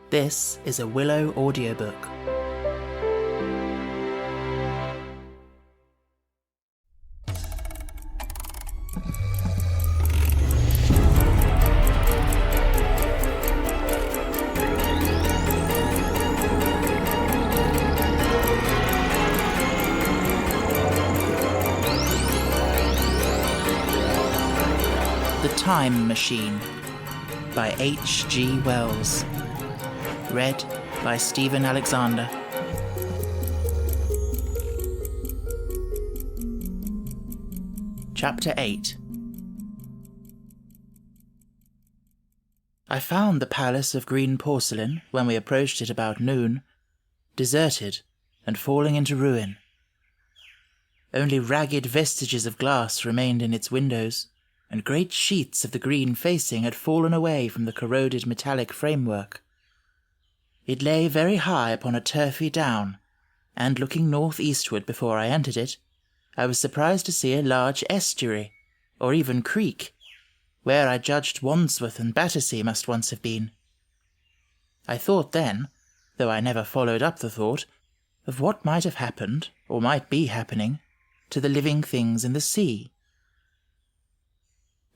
This is a Willow audiobook. The Time Machine by H.G. Wells. Read by Stephen Alexander. Chapter 8. I found the palace of green porcelain, when we approached it about noon, deserted and falling into ruin. Only ragged vestiges of glass remained in its windows, and great sheets of the green facing had fallen away from the corroded metallic framework. It lay very high upon a turfy down, and looking north-eastward before I entered it, I was surprised to see a large estuary, or even creek, where I judged Wandsworth and Battersea must once have been. I thought then, though I never followed up the thought, of what might have happened, or might be happening, to the living things in the sea.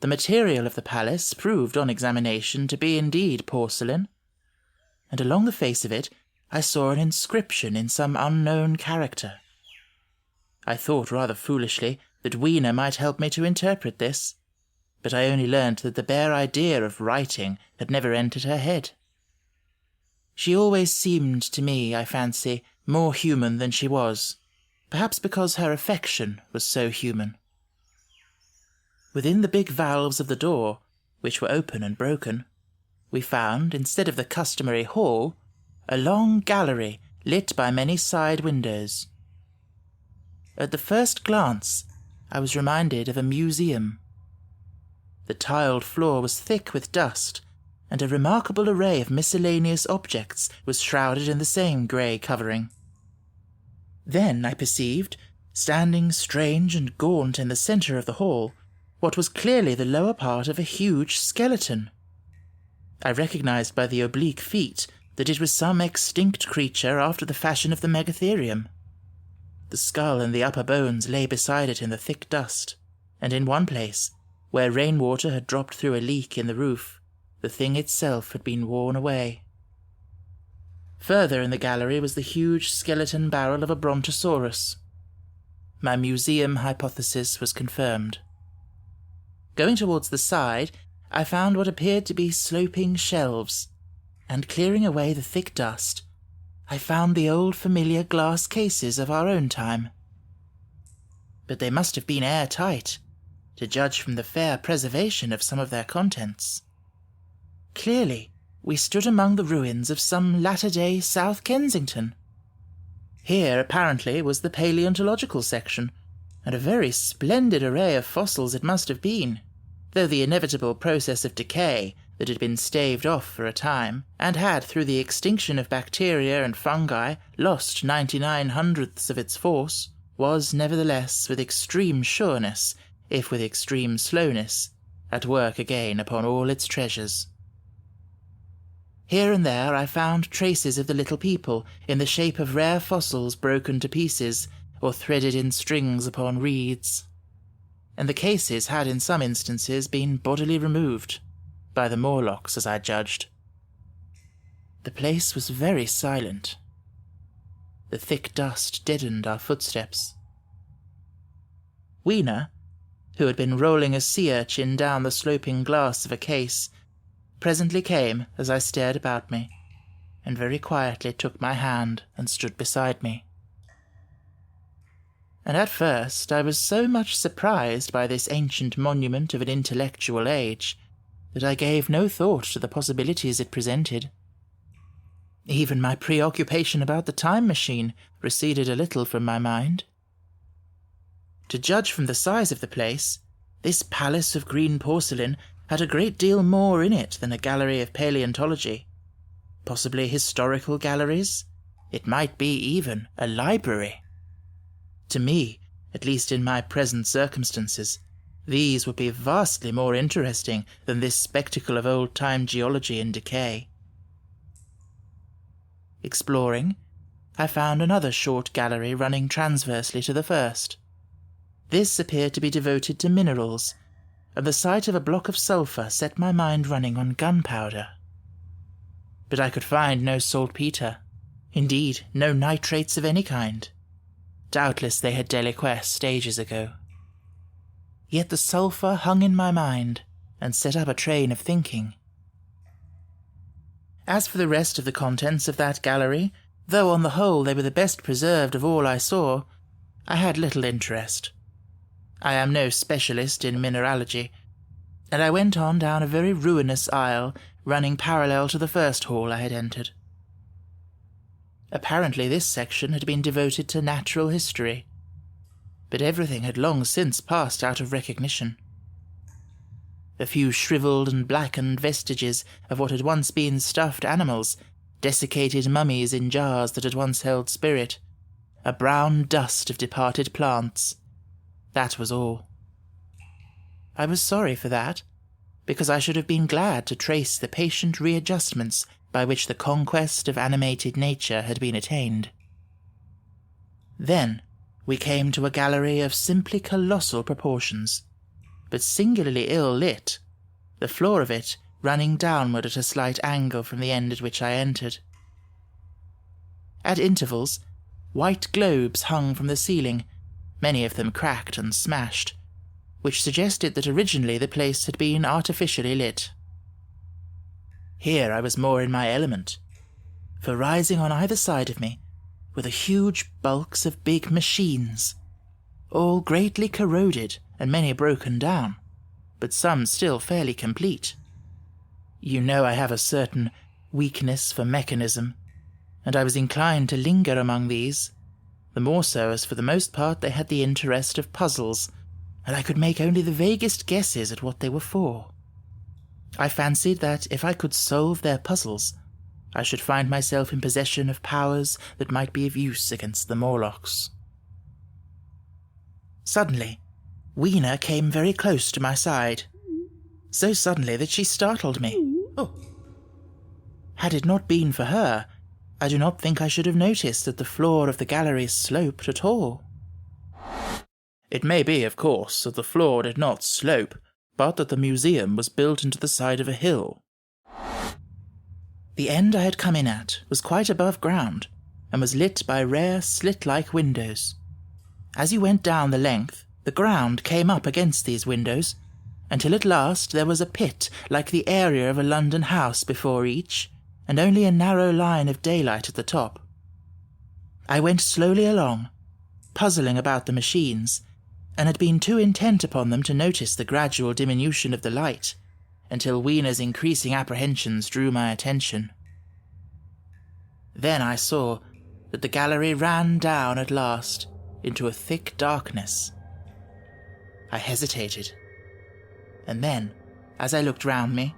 The material of the palace proved on examination to be indeed porcelain, and along the face of it I saw an inscription in some unknown character. I thought rather foolishly that Weena might help me to interpret this, but I only learnt that the bare idea of writing had never entered her head. She always seemed to me, I fancy, more human than she was, perhaps because her affection was so human. Within the big valves of the door, which were open and broken, we found, instead of the customary hall, a long gallery lit by many side windows. At the first glance, I was reminded of a museum. The tiled floor was thick with dust, and a remarkable array of miscellaneous objects was shrouded in the same grey covering. Then I perceived, standing strange and gaunt in the centre of the hall, what was clearly the lower part of a huge skeleton. I recognized by the oblique feet that it was some extinct creature after the fashion of the megatherium. The skull and the upper bones lay beside it in the thick dust, and in one place, where rainwater had dropped through a leak in the roof, the thing itself had been worn away. Further in the gallery was the huge skeleton barrel of a brontosaurus. My museum hypothesis was confirmed. Going towards the side, I found what appeared to be sloping shelves, and clearing away the thick dust, I found the old familiar glass cases of our own time. But they must have been airtight, to judge from the fair preservation of some of their contents. Clearly, we stood among the ruins of some latter-day South Kensington. Here, apparently, was the paleontological section, and a very splendid array of fossils it must have been, though the inevitable process of decay that had been staved off for a time, and had, through the extinction of bacteria and fungi, lost 99/100ths of its force, was nevertheless, with extreme sureness, if with extreme slowness, at work again upon all its treasures. Here and there I found traces of the little people in the shape of rare fossils broken to pieces, or threaded in strings upon reeds, and the cases had in some instances been bodily removed, by the Morlocks as I judged. The place was very silent. The thick dust deadened our footsteps. Weena, who had been rolling a sea urchin down the sloping glass of a case, presently came as I stared about me, and very quietly took my hand and stood beside me. And at first I was so much surprised by this ancient monument of an intellectual age that I gave no thought to the possibilities it presented. Even my preoccupation about the time machine receded a little from my mind. To judge from the size of the place, this palace of green porcelain had a great deal more in it than a gallery of paleontology. Possibly historical galleries. It might be even a library. To me, at least in my present circumstances, these would be vastly more interesting than this spectacle of old-time geology in decay. Exploring, I found another short gallery running transversely to the first. This appeared to be devoted to minerals, and the sight of a block of sulphur set my mind running on gunpowder. But I could find no saltpeter, indeed no nitrates of any kind. Doubtless they had deliquesced ages ago. Yet the sulphur hung in my mind and set up a train of thinking. As for the rest of the contents of that gallery, though on the whole they were the best preserved of all I saw, I had little interest. I am no specialist in mineralogy, and I went on down a very ruinous aisle running parallel to the first hall I had entered. Apparently this section had been devoted to natural history, but everything had long since passed out of recognition. A few shriveled and blackened vestiges of what had once been stuffed animals, desiccated mummies in jars that had once held spirit, a brown dust of departed plants. That was all. I was sorry for that, because I should have been glad to trace the patient readjustments by which the conquest of animated nature had been attained. Then we came to a gallery of simply colossal proportions, but singularly ill lit, the floor of it running downward at a slight angle from the end at which I entered. At intervals, white globes hung from the ceiling, many of them cracked and smashed, which suggested that originally the place had been artificially lit. Here I was more in my element, for rising on either side of me were the huge bulks of big machines, all greatly corroded and many broken down, but some still fairly complete. You know I have a certain weakness for mechanism, and I was inclined to linger among these, the more so as for the most part they had the interest of puzzles, and I could make only the vaguest guesses at what they were for. I fancied that if I could solve their puzzles, I should find myself in possession of powers that might be of use against the Morlocks. Suddenly, Weena came very close to my side, so suddenly that she startled me. Oh. Had it not been for her, I do not think I should have noticed that the floor of the gallery sloped at all. It may be, of course, that the floor did not slope, but that the museum was built into the side of a hill. The end I had come in at was quite above ground, and was lit by rare slit-like windows. As you went down the length, the ground came up against these windows, until at last there was a pit like the area of a London house before each, and only a narrow line of daylight at the top. I went slowly along, puzzling about the machines, and had been too intent upon them to notice the gradual diminution of the light, until Weena's increasing apprehensions drew my attention. Then I saw that the gallery ran down at last into a thick darkness. I hesitated, and then, as I looked round me,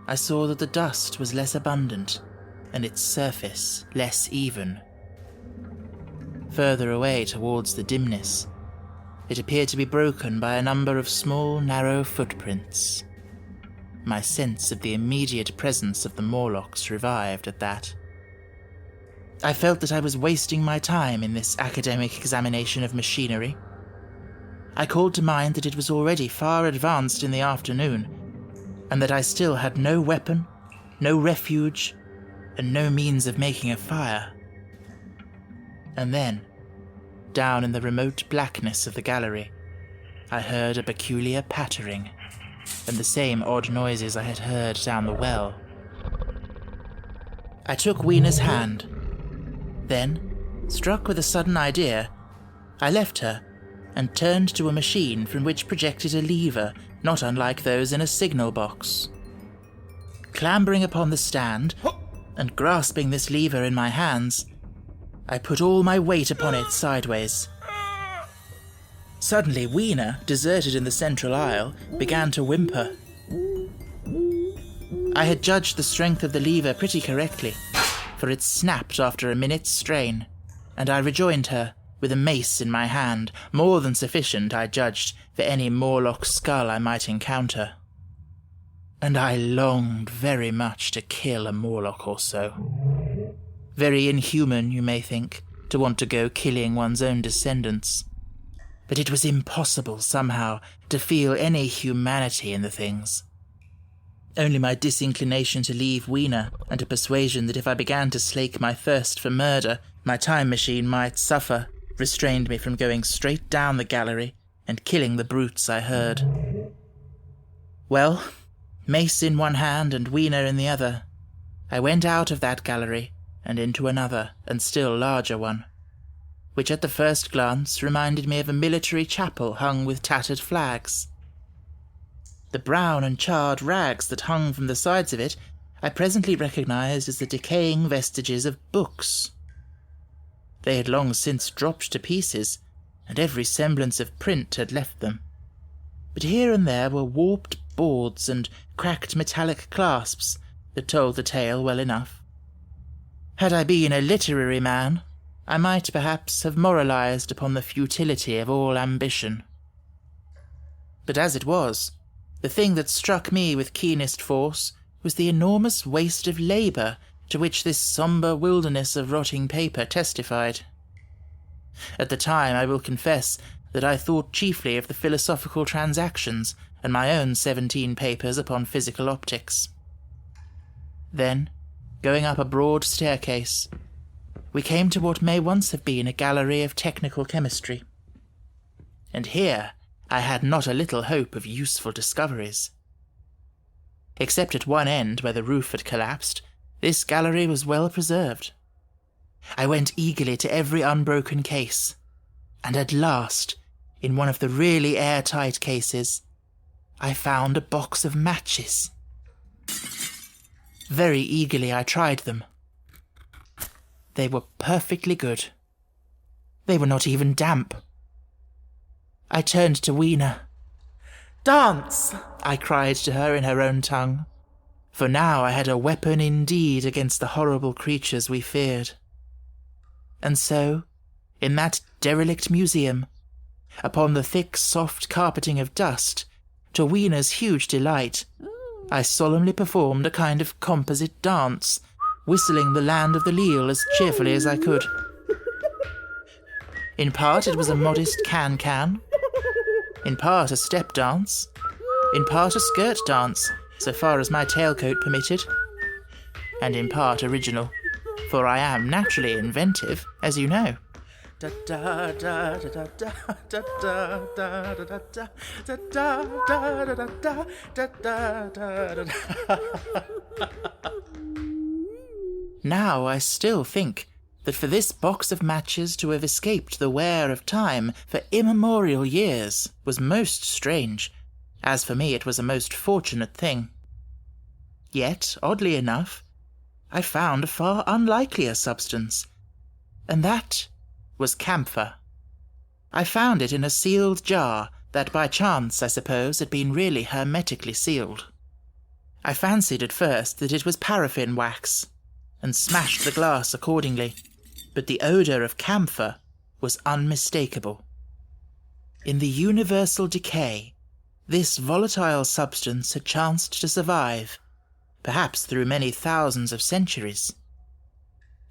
I saw that the dust was less abundant, and its surface less even. Further away towards the dimness, it appeared to be broken by a number of small, narrow footprints. My sense of the immediate presence of the Morlocks revived at that. I felt that I was wasting my time in this academic examination of machinery. I called to mind that it was already far advanced in the afternoon, and that I still had no weapon, no refuge, and no means of making a fire. And then, down in the remote blackness of the gallery, I heard a peculiar pattering, and the same odd noises I had heard down the well. I took Weena's hand. Then, struck with a sudden idea, I left her and turned to a machine from which projected a lever not unlike those in a signal box. Clambering upon the stand, and grasping this lever in my hands, I put all my weight upon it sideways. Suddenly, Weena, deserted in the central aisle, began to whimper. I had judged the strength of the lever pretty correctly, for it snapped after a minute's strain, and I rejoined her, with a mace in my hand, more than sufficient, I judged, for any Morlock skull I might encounter. And I longed very much to kill a Morlock or so. Very inhuman, you may think, to want to go killing one's own descendants. But it was impossible, somehow, to feel any humanity in the things. Only my disinclination to leave Weena, and a persuasion that if I began to slake my thirst for murder, my time machine might suffer, restrained me from going straight down the gallery and killing the brutes I heard. Well, mace in one hand and Weena in the other, I went out of that gallery and into another and still larger one, which at the first glance reminded me of a military chapel hung with tattered flags. The brown and charred rags that hung from the sides of it I presently recognised as the decaying vestiges of books. They had long since dropped to pieces, and every semblance of print had left them. But here and there were warped boards and cracked metallic clasps that told the tale well enough. Had I been a literary man, I might perhaps have moralised upon the futility of all ambition. But as it was, the thing that struck me with keenest force was the enormous waste of labour to which this sombre wilderness of rotting paper testified. At the time, I will confess that I thought chiefly of the philosophical transactions and my own 17 papers upon physical optics. Then, going up a broad staircase, we came to what may once have been a gallery of technical chemistry. And here I had not a little hope of useful discoveries. Except at one end where the roof had collapsed, this gallery was well preserved. I went eagerly to every unbroken case, and at last, in one of the really airtight cases, I found a box of matches. Very eagerly I tried them. They were perfectly good. They were not even damp. I turned to Weena. "Dance!" I cried to her in her own tongue, for now I had a weapon indeed against the horrible creatures we feared. And so, in that derelict museum, upon the thick, soft carpeting of dust, to Weena's huge delight, I solemnly performed a kind of composite dance, whistling the Land of the Leal as cheerfully as I could. In part it was a modest can-can, in part a step dance, in part a skirt dance, so far as my tailcoat permitted, and in part original, for I am naturally inventive, as you know. Now I still think that for this box of matches to have escaped the wear of time for immemorial years was most strange. As for me, it was a most fortunate thing. Yet, oddly enough, I found a far unlikelier substance, and that was camphor. I found it in a sealed jar that by chance, I suppose, had been really hermetically sealed. I fancied at first that it was paraffin wax, and smashed the glass accordingly, but the odour of camphor was unmistakable. In the universal decay, this volatile substance had chanced to survive, perhaps through many thousands of centuries.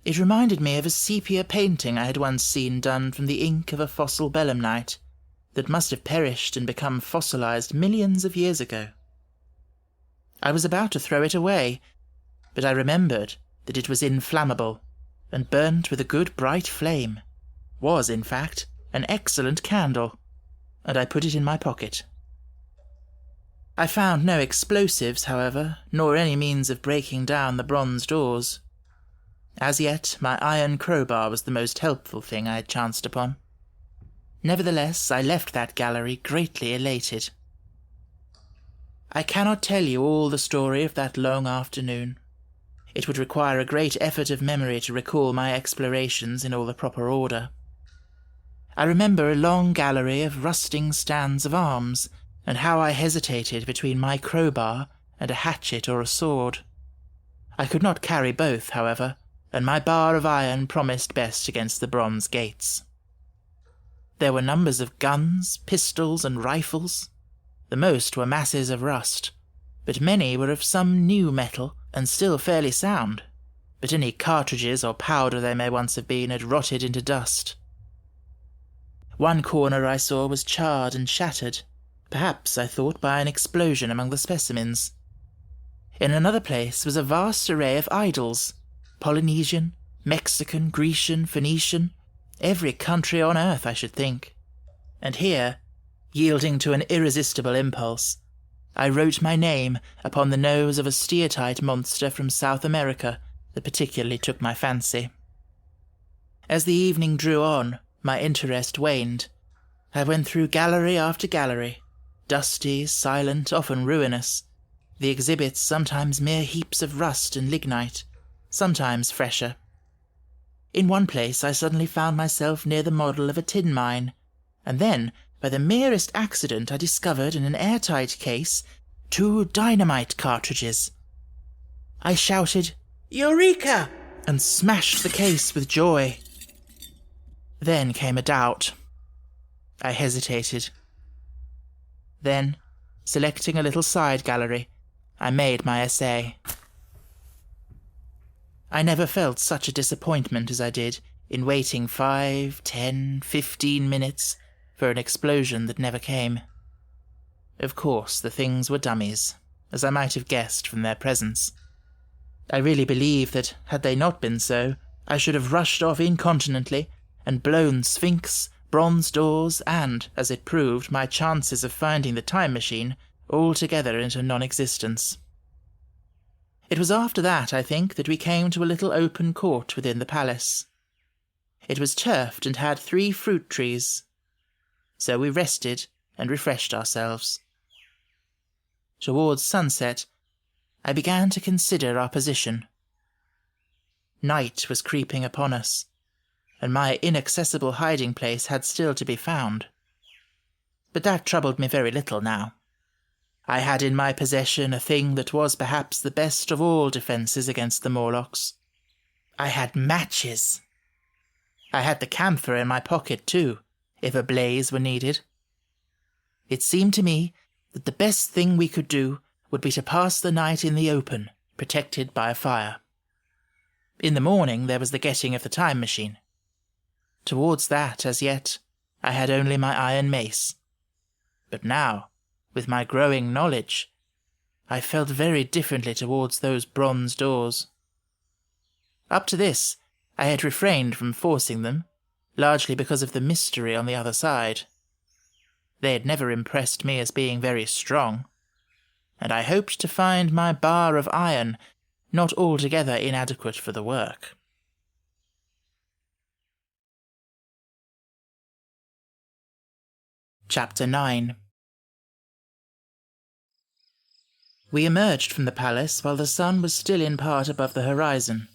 It reminded me of a sepia painting I had once seen done from the ink of a fossil belemnite that must have perished and become fossilized millions of years ago. I was about to throw it away, but I remembered that it was inflammable and burnt with a good bright flame, was, in fact, an excellent candle, and I put it in my pocket. I found no explosives, however, nor any means of breaking down the bronze doors. As yet, my iron crowbar was the most helpful thing I had chanced upon. Nevertheless, I left that gallery greatly elated. I cannot tell you all the story of that long afternoon. It would require a great effort of memory to recall my explorations in all the proper order. I remember a long gallery of rusting stands of arms, and how I hesitated between my crowbar and a hatchet or a sword. I could not carry both, however, and my bar of iron promised best against the bronze gates. There were numbers of guns, pistols, and rifles. The most were masses of rust, but many were of some new metal and still fairly sound, but any cartridges or powder there may once have been had rotted into dust. One corner I saw was charred and shattered, perhaps, I thought, by an explosion among the specimens. In another place was a vast array of idols, Polynesian, Mexican, Grecian, Phoenician, every country on earth, I should think. And here, yielding to an irresistible impulse, I wrote my name upon the nose of a steatite monster from South America that particularly took my fancy. As the evening drew on, my interest waned. I went through gallery after gallery, dusty, silent, often ruinous, the exhibits sometimes mere heaps of rust and lignite, sometimes fresher. In one place I suddenly found myself near the model of a tin mine, and then, by the merest accident, I discovered in an airtight case 2 dynamite cartridges. I shouted, "Eureka!" and smashed the case with joy. Then came a doubt. I hesitated. Then, selecting a little side gallery, I made my essay. I never felt such a disappointment as I did in waiting 5, 10, 15 minutes for an explosion that never came. Of course, the things were dummies, as I might have guessed from their presence. I really believe that, had they not been so, I should have rushed off incontinently and blown Sphinx, bronze doors, and, as it proved, my chances of finding the time machine altogether into non-existence. It was after that, I think, that we came to a little open court within the palace. It was turfed and had 3 fruit trees. So we rested and refreshed ourselves. Towards sunset, I began to consider our position. Night was creeping upon us, and my inaccessible hiding place had still to be found. But that troubled me very little now. I had in my possession a thing that was perhaps the best of all defences against the Morlocks. I had matches. I had the camphor in my pocket too, if a blaze were needed. It seemed to me that the best thing we could do would be to pass the night in the open, protected by a fire. In the morning there was the getting of the time machine. Towards that, as yet, I had only my iron mace. But now, with my growing knowledge, I felt very differently towards those bronze doors. Up to this, I had refrained from forcing them, largely because of the mystery on the other side. They had never impressed me as being very strong, and I hoped to find my bar of iron not altogether inadequate for the work. Chapter 9. We emerged from the palace while the sun was still in part above the horizon.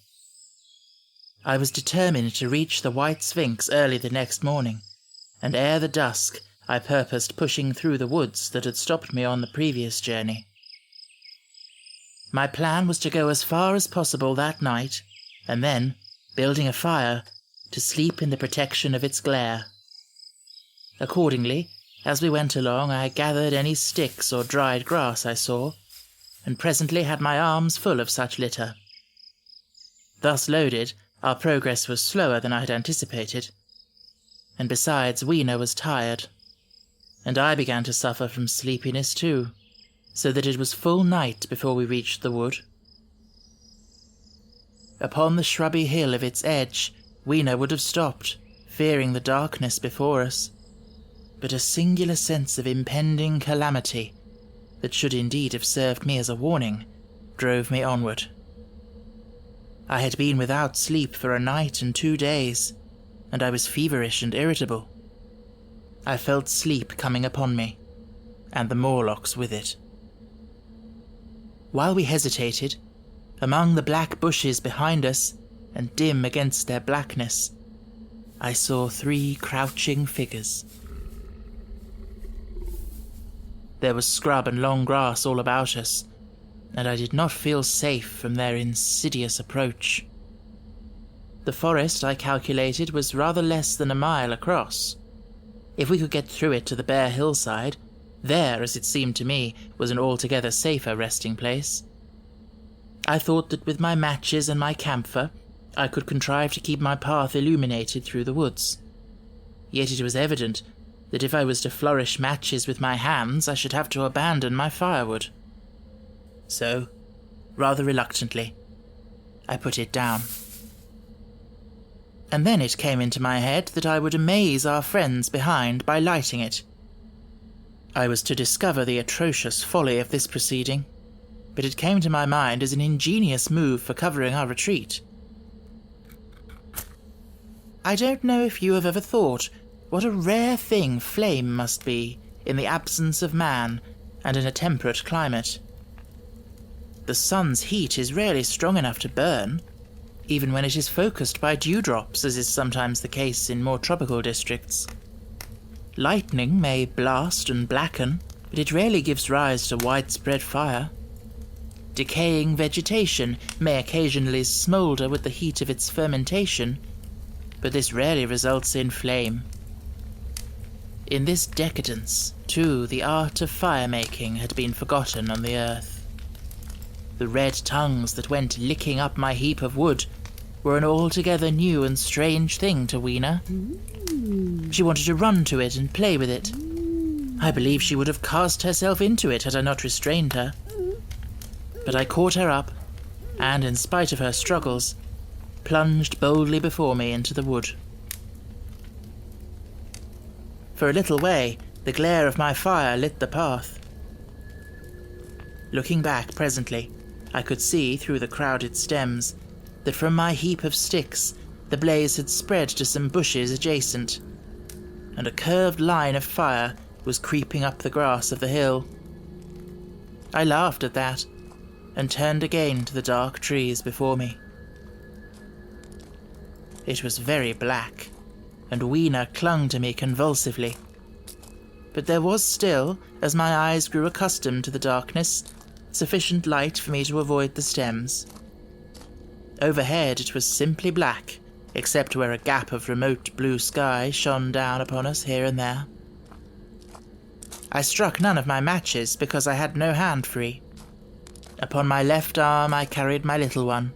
I was determined to reach the White Sphinx early the next morning, and ere the dusk I purposed pushing through the woods that had stopped me on the previous journey. My plan was to go as far as possible that night, and then, building a fire, to sleep in the protection of its glare. Accordingly, as we went along, I gathered any sticks or dried grass I saw, and presently had my arms full of such litter. Thus loaded, our progress was slower than I had anticipated, and besides, Weena was tired, and I began to suffer from sleepiness too, so that it was full night before we reached the wood. Upon the shrubby hill of its edge, Weena would have stopped, fearing the darkness before us, but a singular sense of impending calamity, that should indeed have served me as a warning, drove me onward. I had been without sleep for a night and 2 days, and I was feverish and irritable. I felt sleep coming upon me, and the Morlocks with it. While we hesitated, among the black bushes behind us, and dim against their blackness, I saw 3 crouching figures. There was scrub and long grass all about us, and I did not feel safe from their insidious approach. The forest, I calculated, was rather less than a mile across. If we could get through it to the bare hillside, there, as it seemed to me, was an altogether safer resting place. I thought that with my matches and my camphor, I could contrive to keep my path illuminated through the woods. Yet it was evident that if I was to flourish matches with my hands, I should have to abandon my firewood. So, rather reluctantly, I put it down. And then it came into my head that I would amaze our friends behind by lighting it. I was to discover the atrocious folly of this proceeding, but it came to my mind as an ingenious move for covering our retreat. I don't know if you have ever thought what a rare thing flame must be in the absence of man and in a temperate climate. The sun's heat is rarely strong enough to burn, even when it is focused by dewdrops, as is sometimes the case in more tropical districts. Lightning may blast and blacken, but it rarely gives rise to widespread fire. Decaying vegetation may occasionally smoulder with the heat of its fermentation, but this rarely results in flame. In this decadence, too, the art of fire-making had been forgotten on the earth. The red tongues that went licking up my heap of wood were an altogether new and strange thing to Weena. She wanted to run to it and play with it. I believe she would have cast herself into it had I not restrained her. But I caught her up, and in spite of her struggles, plunged boldly before me into the wood. For a little way, the glare of my fire lit the path. Looking back presently, I could see through the crowded stems that from my heap of sticks the blaze had spread to some bushes adjacent, and a curved line of fire was creeping up the grass of the hill. I laughed at that, and turned again to the dark trees before me. It was very black, and Weena clung to me convulsively. But there was still, as my eyes grew accustomed to the darkness, sufficient light for me to avoid the stems. Overhead it was simply black, except where a gap of remote blue sky shone down upon us here and there. I struck none of my matches because I had no hand free. Upon my left arm I carried my little one.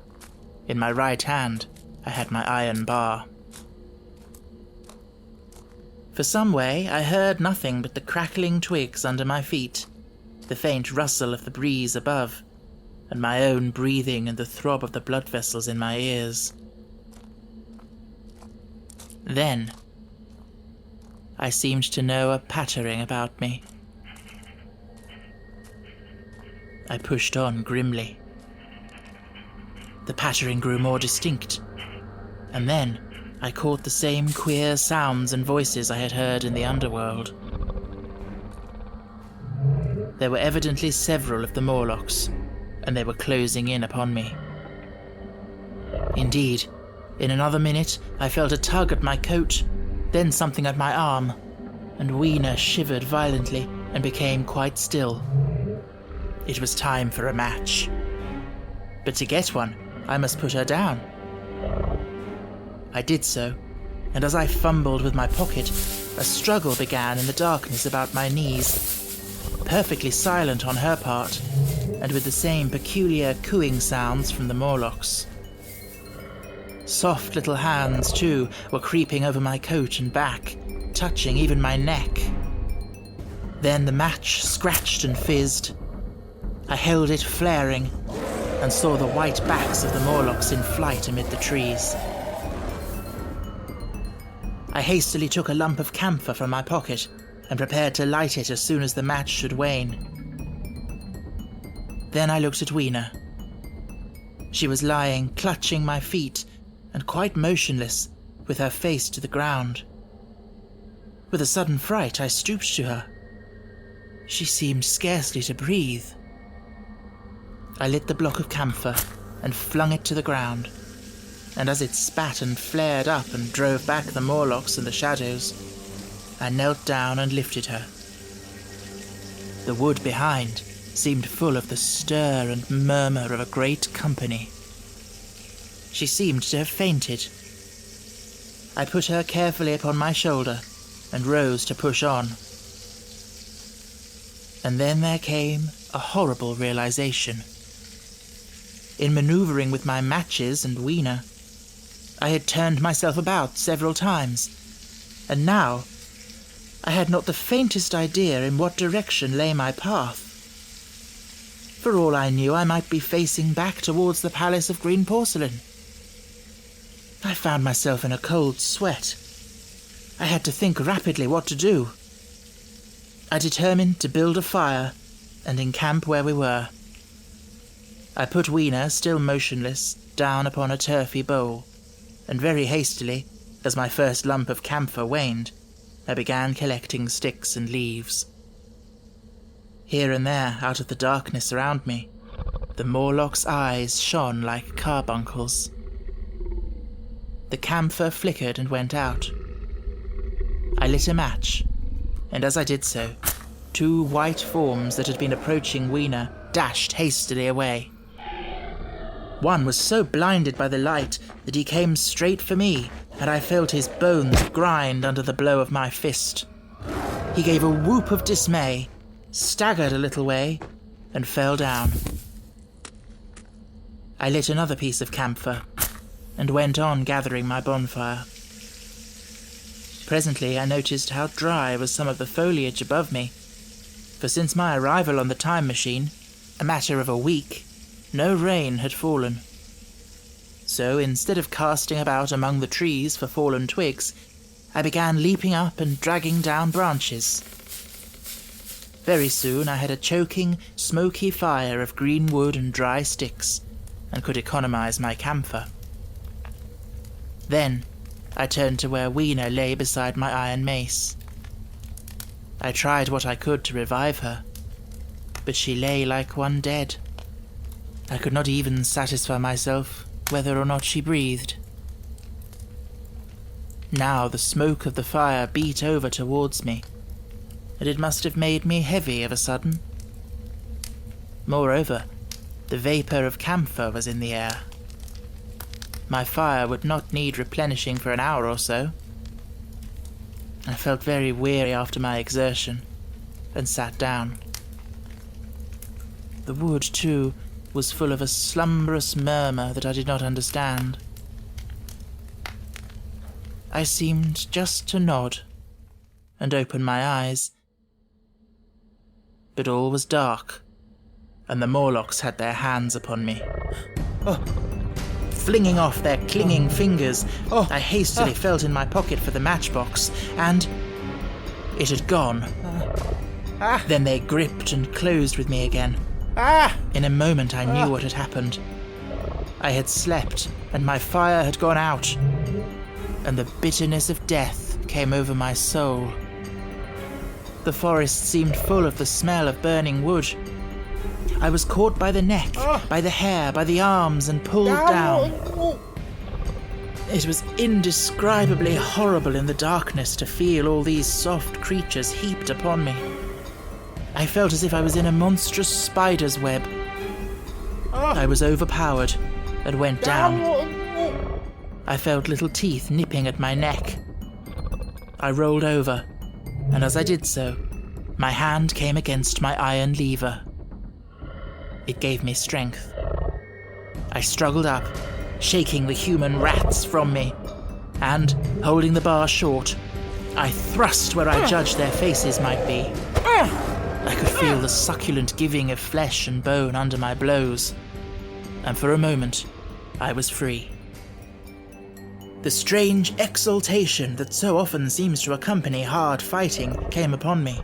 In my right hand I had my iron bar. For some way I heard nothing but the crackling twigs under my feet, the faint rustle of the breeze above, and my own breathing and the throb of the blood vessels in my ears. Then I seemed to know a pattering about me. I pushed on grimly. The pattering grew more distinct, and then I caught the same queer sounds and voices I had heard in the underworld. There were evidently several of the Morlocks, and they were closing in upon me. Indeed, in another minute I felt a tug at my coat, then something at my arm, and Weena shivered violently and became quite still. It was time for a match. But to get one, I must put her down. I did so, and as I fumbled with my pocket, a struggle began in the darkness about my knees, perfectly silent on her part, and with the same peculiar cooing sounds from the Morlocks. Soft little hands, too, were creeping over my coat and back, touching even my neck. Then the match scratched and fizzed. I held it flaring, and saw the white backs of the Morlocks in flight amid the trees. I hastily took a lump of camphor from my pocket and prepared to light it as soon as the match should wane. Then I looked at Weena. She was lying, clutching my feet, and quite motionless, with her face to the ground. With a sudden fright, I stooped to her. She seemed scarcely to breathe. I lit the block of camphor and flung it to the ground, and as it spat and flared up and drove back the Morlocks and the shadows, I knelt down and lifted her. The wood behind seemed full of the stir and murmur of a great company. She seemed to have fainted. I put her carefully upon my shoulder and rose to push on. And then there came a horrible realization. in manoeuvring with my matches and weiner. I had turned myself about several times, and now I had not the faintest idea in what direction lay my path. For all I knew, I might be facing back towards the Palace of Green Porcelain. I found myself in a cold sweat. I had to think rapidly what to do. I determined to build a fire and encamp where we were. I put Weena, still motionless, down upon a turfy bowl, and very hastily, as my first lump of camphor waned, I began collecting sticks and leaves. Here and there, out of the darkness around me, the Morlock's eyes shone like carbuncles. The camphor flickered and went out. I lit a match, and as I did so, 2 white forms that had been approaching Weena dashed hastily away. One was so blinded by the light that he came straight for me, and I felt his bones grind under the blow of my fist. He gave a whoop of dismay, staggered a little way, and fell down. I lit another piece of camphor, and went on gathering my bonfire. Presently I noticed how dry was some of the foliage above me, for since my arrival on the time machine, a matter of a week, no rain had fallen. So instead of casting about among the trees for fallen twigs, I began leaping up and dragging down branches. Very soon I had a choking, smoky fire of green wood and dry sticks, and could economize my camphor. Then I turned to where Weena lay beside my iron mace. I tried what I could to revive her, but she lay like one dead. I could not even satisfy myself whether or not she breathed. Now the smoke of the fire beat over towards me, and it must have made me heavy of a sudden. Moreover, the vapour of camphor was in the air. My fire would not need replenishing for an hour or so. I felt very weary after my exertion, and sat down. The wood, too, was full of a slumberous murmur that I did not understand. I seemed just to nod, and open my eyes. But all was dark, and the Morlocks had their hands upon me. Flinging off their clinging fingers, I hastily felt in my pocket for the matchbox, and it had gone. Then they gripped and closed with me again. In a moment I knew what had happened. I had slept, and my fire had gone out, and the bitterness of death came over my soul. The forest seemed full of the smell of burning wood. I was caught by the neck, by the hair, by the arms, and pulled down. It was indescribably horrible in the darkness to feel all these soft creatures heaped upon me. I felt as if I was in a monstrous spider's web. I was overpowered and went down. I felt little teeth nipping at my neck. I rolled over, and as I did so, my hand came against my iron lever. It gave me strength. I struggled up, shaking the human rats from me, and, holding the bar short, I thrust where I judged their faces might be. I could feel the succulent giving of flesh and bone under my blows, and for a moment I was free. The strange exultation that so often seems to accompany hard fighting came upon me.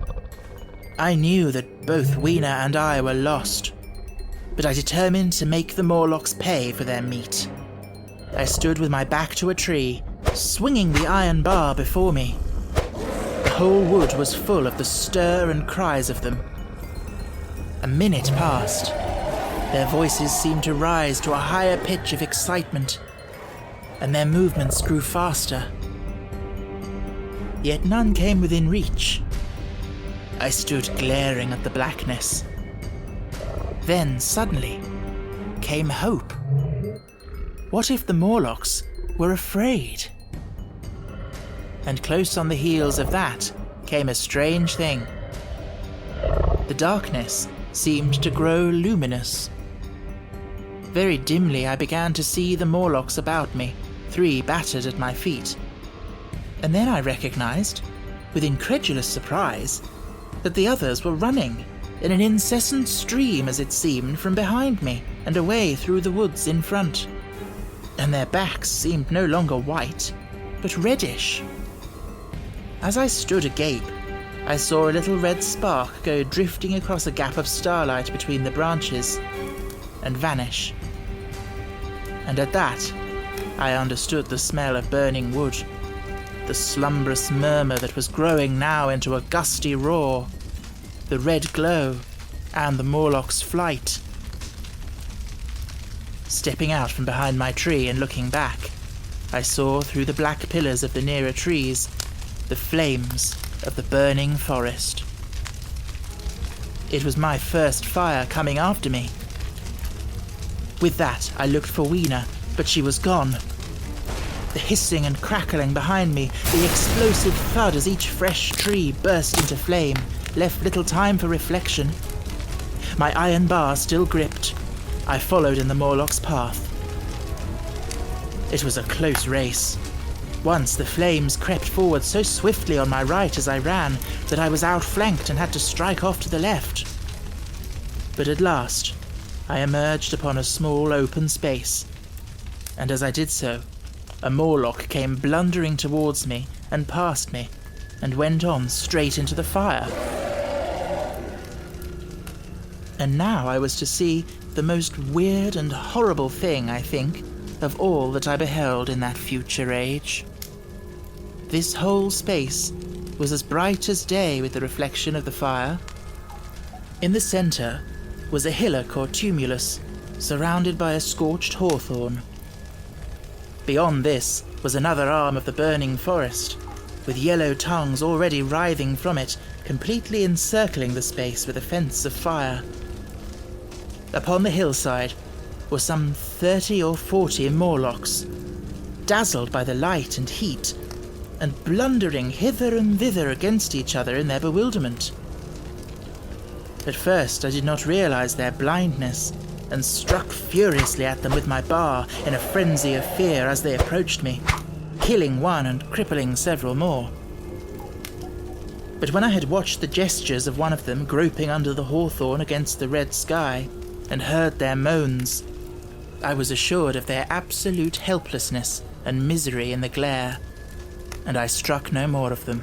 I knew that both Weena and I were lost, but I determined to make the Morlocks pay for their meat. I stood with my back to a tree, swinging the iron bar before me. The whole wood was full of the stir and cries of them. A minute passed. Their voices seemed to rise to a higher pitch of excitement, and their movements grew faster. Yet none came within reach. I stood glaring at the blackness. Then, suddenly, came hope. What if the Morlocks were afraid? And close on the heels of that came a strange thing. The darkness seemed to grow luminous. Very dimly I began to see the Morlocks about me, 3 battered at my feet. And then I recognized, with incredulous surprise, that the others were running in an incessant stream, as it seemed, from behind me and away through the woods in front. And their backs seemed no longer white, but reddish. As I stood agape, I saw a little red spark go drifting across a gap of starlight between the branches and vanish. And at that, I understood the smell of burning wood, the slumberous murmur that was growing now into a gusty roar, the red glow, and the Morlock's flight. Stepping out from behind my tree and looking back, I saw through the black pillars of the nearer trees the flames of the burning forest. It was my first fire coming after me. With that, I looked for Weena, but she was gone. The hissing and crackling behind me, the explosive thud as each fresh tree burst into flame, left little time for reflection. My iron bar still gripped, I followed in the Morlock's path. It was a close race. Once the flames crept forward so swiftly on my right as I ran that I was outflanked and had to strike off to the left. But at last, I emerged upon a small open space, and as I did so, a Morlock came blundering towards me and past me, and went on straight into the fire. And now I was to see the most weird and horrible thing, I think, of all that I beheld in that future age. This whole space was as bright as day with the reflection of the fire. In the centre was a hillock or tumulus, surrounded by a scorched hawthorn. Beyond this was another arm of the burning forest, with yellow tongues already writhing from it, completely encircling the space with a fence of fire. Upon the hillside were some 30 or 40 Morlocks, dazzled by the light and heat, and blundering hither and thither against each other in their bewilderment. At first I did not realize their blindness, and struck furiously at them with my bar in a frenzy of fear as they approached me, killing one and crippling several more. But when I had watched the gestures of one of them groping under the hawthorn against the red sky, and heard their moans, I was assured of their absolute helplessness and misery in the glare, and I struck no more of them.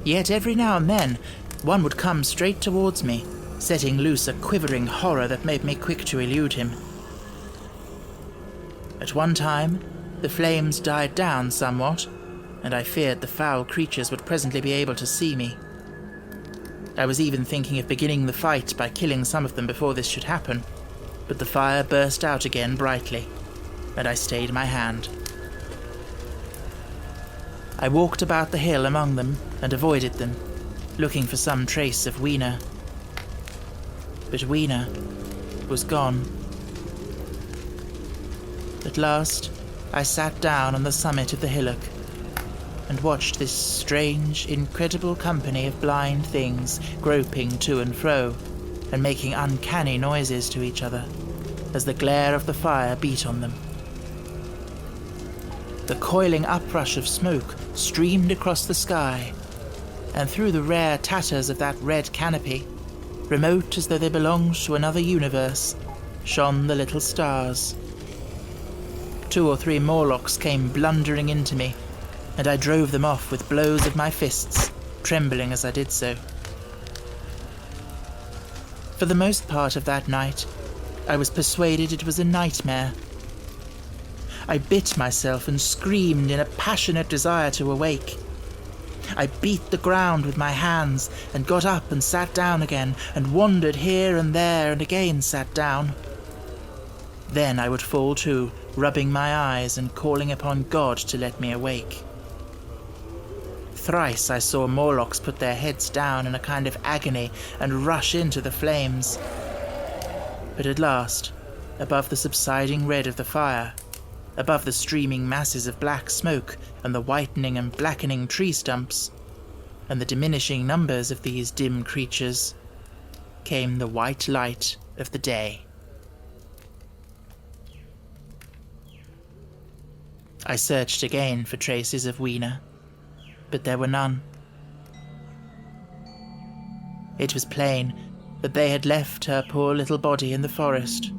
Yet every now and then, one would come straight towards me, setting loose a quivering horror that made me quick to elude him. At one time, the flames died down somewhat, and I feared the foul creatures would presently be able to see me. I was even thinking of beginning the fight by killing some of them before this should happen, but the fire burst out again brightly, and I stayed my hand. I walked about the hill among them and avoided them, looking for some trace of Weena. But Weena was gone. At last, I sat down on the summit of the hillock and watched this strange, incredible company of blind things groping to and fro and making uncanny noises to each other as the glare of the fire beat on them. The coiling uprush of smoke streamed across the sky, and through the rare tatters of that red canopy, remote as though they belonged to another universe, shone the little stars. 2 or 3 Morlocks came blundering into me, and I drove them off with blows of my fists, trembling as I did so. For the most part of that night, I was persuaded it was a nightmare. I bit myself and screamed in a passionate desire to awake. I beat the ground with my hands and got up and sat down again and wandered here and there and again sat down. Then I would fall to, rubbing my eyes and calling upon God to let me awake. Thrice I saw Morlocks put their heads down in a kind of agony and rush into the flames. But at last, above the subsiding red of the fire, above the streaming masses of black smoke and the whitening and blackening tree stumps, and the diminishing numbers of these dim creatures, came the white light of the day. I searched again for traces of Weena, but there were none. It was plain that they had left her poor little body in the forest.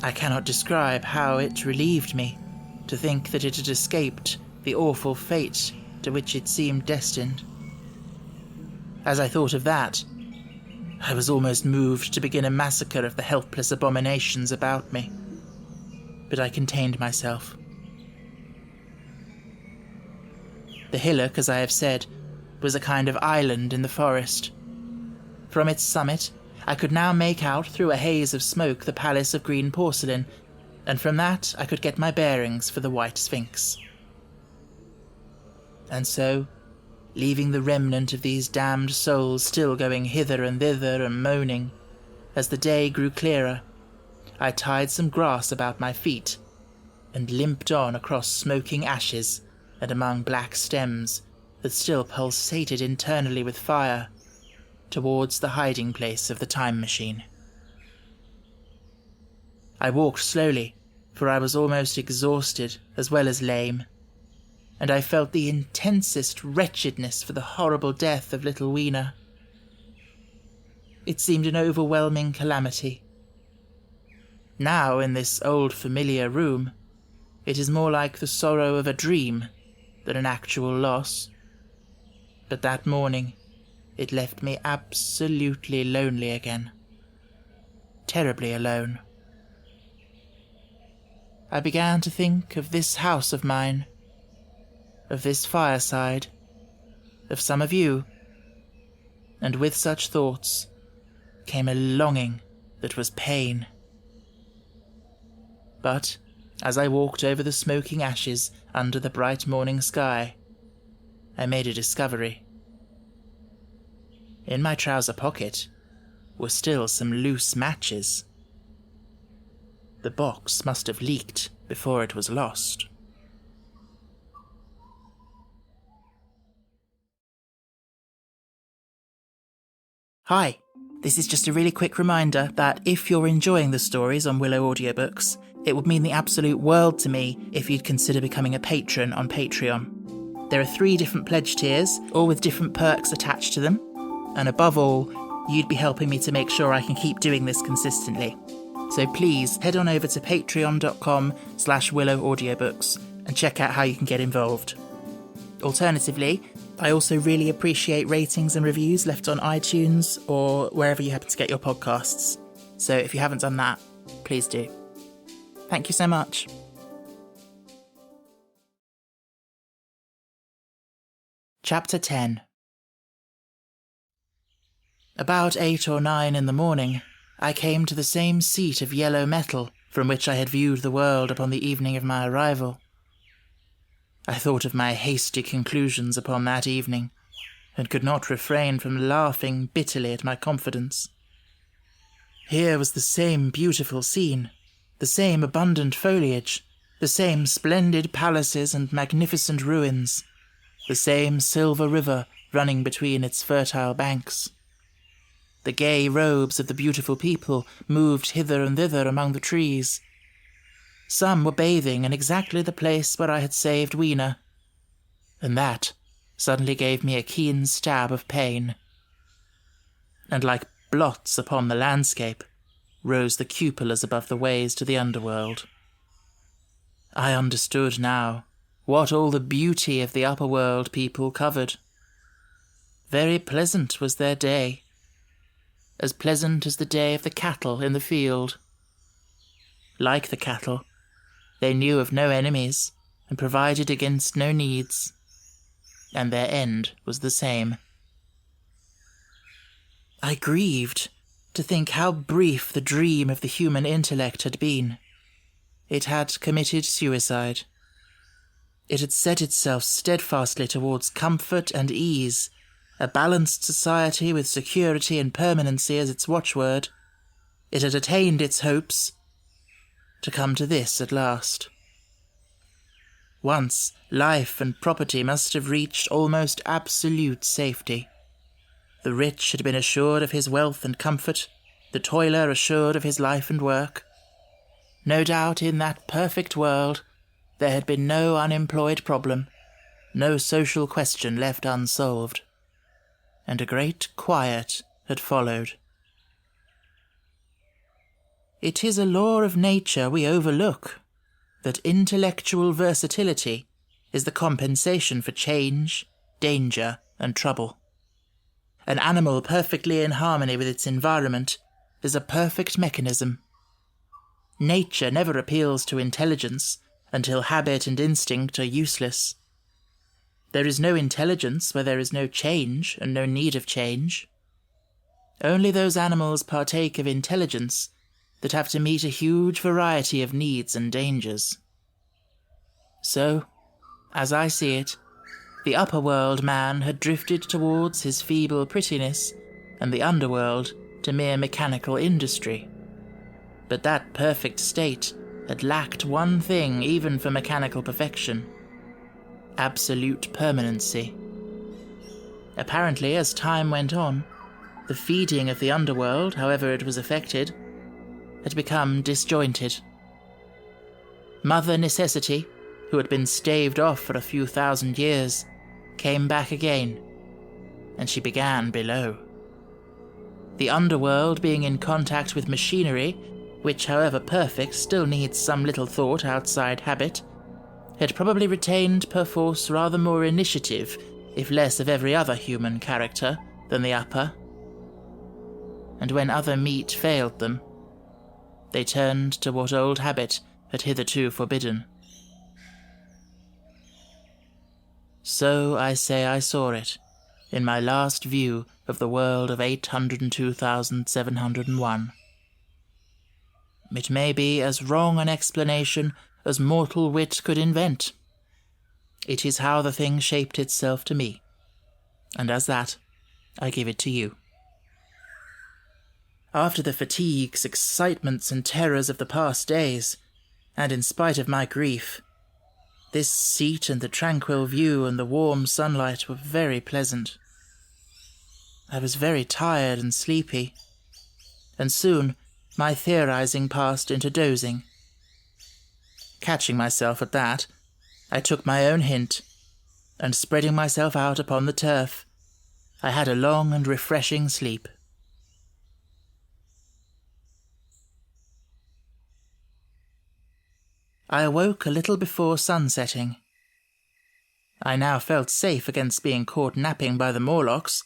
I cannot describe how it relieved me to think that it had escaped the awful fate to which it seemed destined. As I thought of that, I was almost moved to begin a massacre of the helpless abominations about me, but I contained myself. The hillock, as I have said, was a kind of island in the forest. From its summit, I could now make out through a haze of smoke the palace of green porcelain, and from that I could get my bearings for the White Sphinx. And so, leaving the remnant of these damned souls still going hither and thither and moaning, as the day grew clearer, I tied some grass about my feet and limped on across smoking ashes and among black stems that still pulsated internally with fire, towards the hiding place of the time machine. I walked slowly, for I was almost exhausted as well as lame, and I felt the intensest wretchedness for the horrible death of little Weena. It seemed an overwhelming calamity. Now, in this old familiar room, it is more like the sorrow of a dream than an actual loss. But that morning, it left me absolutely lonely again. Terribly alone. I began to think of this house of mine, of this fireside, of some of you, and with such thoughts came a longing that was pain. But, as I walked over the smoking ashes under the bright morning sky, I made a discovery. In my trouser pocket were still some loose matches. The box must have leaked before it was lost. Hi, this is just a really quick reminder that if you're enjoying the stories on Willow Audiobooks, it would mean the absolute world to me if you'd consider becoming a patron on Patreon. There are 3 different pledge tiers, all with different perks attached to them, and above all, you'd be helping me to make sure I can keep doing this consistently. So please head on over to patreon.com/Willow Audiobooks and check out how you can get involved. Alternatively, I also really appreciate ratings and reviews left on iTunes or wherever you happen to get your podcasts. So if you haven't done that, please do. Thank you so much. Chapter 10. About 8 or 9 in the morning, I came to the same seat of yellow metal from which I had viewed the world upon the evening of my arrival. I thought of my hasty conclusions upon that evening, and could not refrain from laughing bitterly at my confidence. Here was the same beautiful scene, the same abundant foliage, the same splendid palaces and magnificent ruins, the same silver river running between its fertile banks. The gay robes of the beautiful people moved hither and thither among the trees. Some were bathing in exactly the place where I had saved Weena, and that suddenly gave me a keen stab of pain. And like blots upon the landscape rose the cupolas above the ways to the underworld. I understood now what all the beauty of the upper world people covered. Very pleasant was their day, as pleasant as the day of the cattle in the field. Like the cattle, they knew of no enemies and provided against no needs, and their end was the same. I grieved to think how brief the dream of the human intellect had been. It had committed suicide. It had set itself steadfastly towards comfort and ease, a balanced society with security and permanency as its watchword. It had attained its hopes, to come to this at last. Once, life and property must have reached almost absolute safety. The rich had been assured of his wealth and comfort, the toiler assured of his life and work. No doubt in that perfect world there had been no unemployed problem, no social question left unsolved, and a great quiet had followed. It is a law of nature we overlook, that intellectual versatility is the compensation for change, danger, and trouble. An animal perfectly in harmony with its environment is a perfect mechanism. Nature never appeals to intelligence until habit and instinct are useless. There is no intelligence where there is no change and no need of change. Only those animals partake of intelligence that have to meet a huge variety of needs and dangers. So, as I see it, the upper world man had drifted towards his feeble prettiness, and the underworld to mere mechanical industry. But that perfect state had lacked one thing even for mechanical perfection: absolute permanency. Apparently, as time went on, the feeding of the underworld, however it was affected, had become disjointed. Mother Necessity, who had been staved off for a few thousand years, came back again, and she began below. The underworld, being in contact with machinery, which, however perfect, still needs some little thought outside habit, had probably retained perforce rather more initiative, if less of every other human character, than the upper. And when other meat failed them, they turned to what old habit had hitherto forbidden. So I say I saw it, in my last view of the world of 802,701. It may be as wrong an explanation as mortal wit could invent. It is how the thing shaped itself to me, and as that, I give it to you. After the fatigues, excitements, and terrors of the past days, and in spite of my grief, this seat and the tranquil view and the warm sunlight were very pleasant. I was very tired and sleepy, and soon my theorizing passed into dozing. Catching myself at that, I took my own hint, and spreading myself out upon the turf, I had a long and refreshing sleep. I awoke a little before sunsetting. I now felt safe against being caught napping by the Morlocks,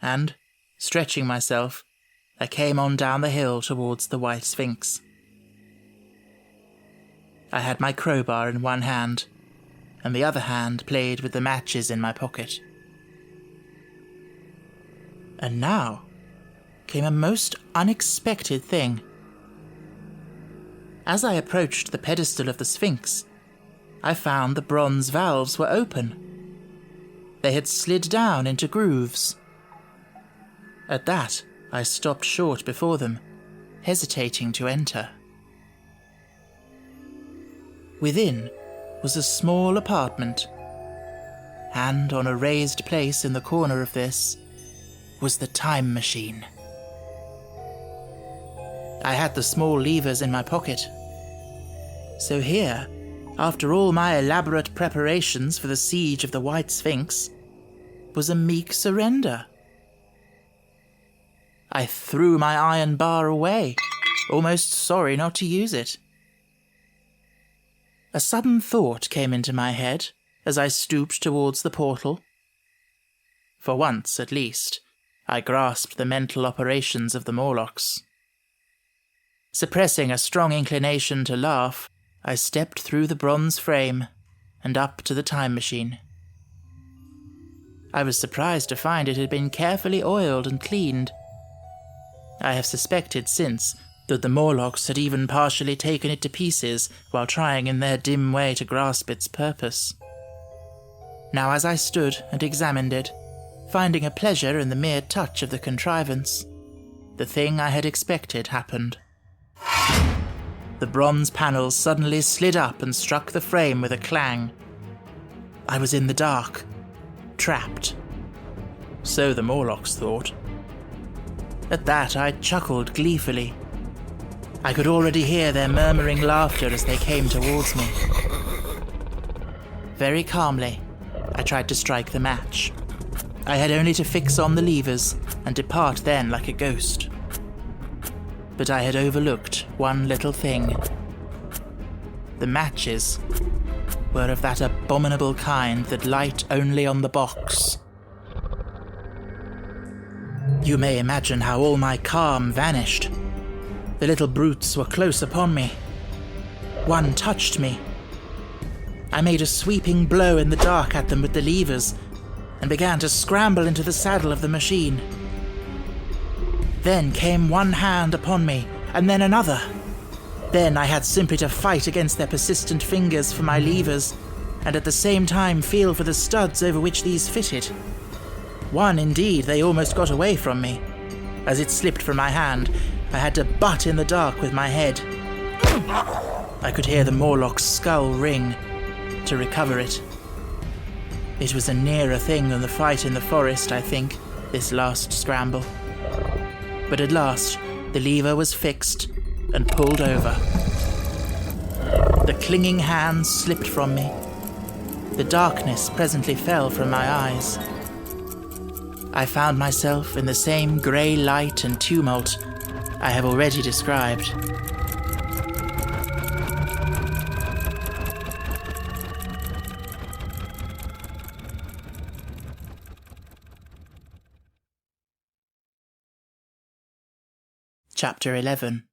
and, stretching myself, I came on down the hill towards the White Sphinx. I had my crowbar in one hand, and the other hand played with the matches in my pocket. And now came a most unexpected thing. As I approached the pedestal of the Sphinx, I found the bronze valves were open. They had slid down into grooves. At that, I stopped short before them, hesitating to enter. Within was a small apartment, and on a raised place in the corner of this was the time machine. I had the small levers in my pocket. So here, after all my elaborate preparations for the siege of the White Sphinx, was a meek surrender. I threw my iron bar away, almost sorry not to use it. A sudden thought came into my head as I stooped towards the portal. For once, at least, I grasped the mental operations of the Morlocks. Suppressing a strong inclination to laugh, I stepped through the bronze frame and up to the time machine. I was surprised to find it had been carefully oiled and cleaned. I have suspected since that the Morlocks had even partially taken it to pieces while trying in their dim way to grasp its purpose. Now as I stood and examined it, finding a pleasure in the mere touch of the contrivance, the thing I had expected happened. The bronze panels suddenly slid up and struck the frame with a clang. I was in the dark, trapped. So the Morlocks thought. At that I chuckled gleefully. I could already hear their murmuring laughter as they came towards me. Very calmly, I tried to strike the match. I had only to fix on the levers and depart then like a ghost. But I had overlooked one little thing. The matches were of that abominable kind that light only on the box. You may imagine how all my calm vanished. The little brutes were close upon me. One touched me. I made a sweeping blow in the dark at them with the levers and began to scramble into the saddle of the machine. Then came one hand upon me, and then another. Then I had simply to fight against their persistent fingers for my levers, and at the same time feel for the studs over which these fitted. One, indeed, they almost got away from me. As it slipped from my hand, I had to butt in the dark with my head. I could hear the Morlock's skull ring. To recover it. It was a nearer thing than the fight in the forest, I think, this last scramble. But at last, the lever was fixed and pulled over. The clinging hand slipped from me. The darkness presently fell from my eyes. I found myself in the same grey light and tumult I have already described. Chapter 11.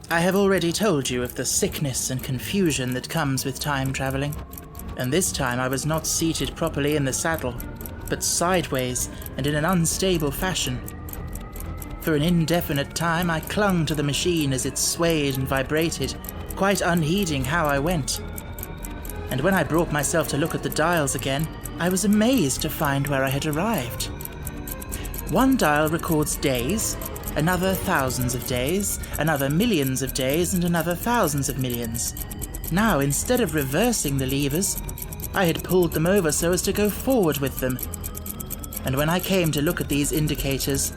I have already told you of the sickness and confusion that comes with time travelling, and this time I was not seated properly in the saddle, but sideways and in an unstable fashion. For an indefinite time I clung to the machine as it swayed and vibrated, quite unheeding how I went. And when I brought myself to look at the dials again, I was amazed to find where I had arrived. One dial records days, another thousands of days, another millions of days, and another thousands of millions. Now, instead of reversing the levers, I had pulled them over so as to go forward with them. And when I came to look at these indicators,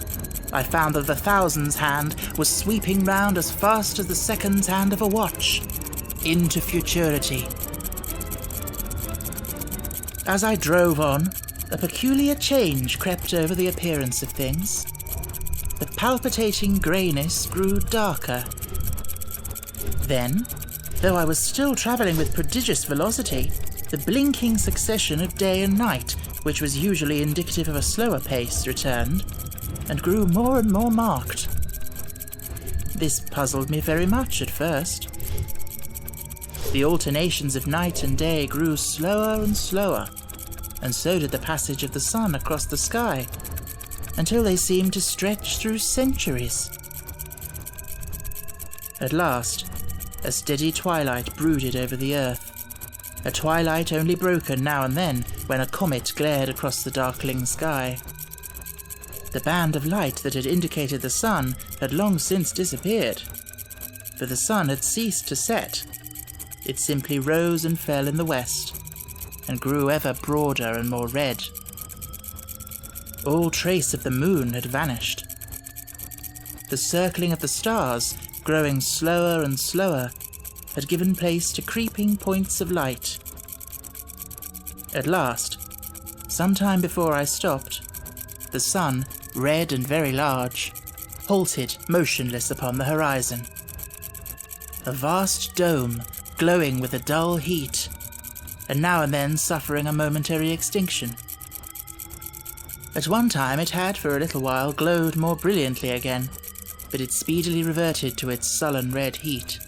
I found that the thousands hand was sweeping round as fast as the seconds hand of a watch, into futurity. As I drove on, a peculiar change crept over the appearance of things. The palpitating greyness grew darker. Then, though I was still travelling with prodigious velocity, the blinking succession of day and night, which was usually indicative of a slower pace, returned, and grew more and more marked. This puzzled me very much at first. The alternations of night and day grew slower and slower, and so did the passage of the sun across the sky, until they seemed to stretch through centuries. At last, a steady twilight brooded over the earth, a twilight only broken now and then when a comet glared across the darkling sky. The band of light that had indicated the sun had long since disappeared, for the sun had ceased to set. It simply rose and fell in the west, and grew ever broader and more red. All trace of the moon had vanished. The circling of the stars, growing slower and slower, had given place to creeping points of light. At last, some time before I stopped, the sun, red and very large, halted motionless upon the horizon. A vast dome, glowing with a dull heat, and now and then suffering a momentary extinction. At one time it had for a little while glowed more brilliantly again, but it speedily reverted to its sullen red heat.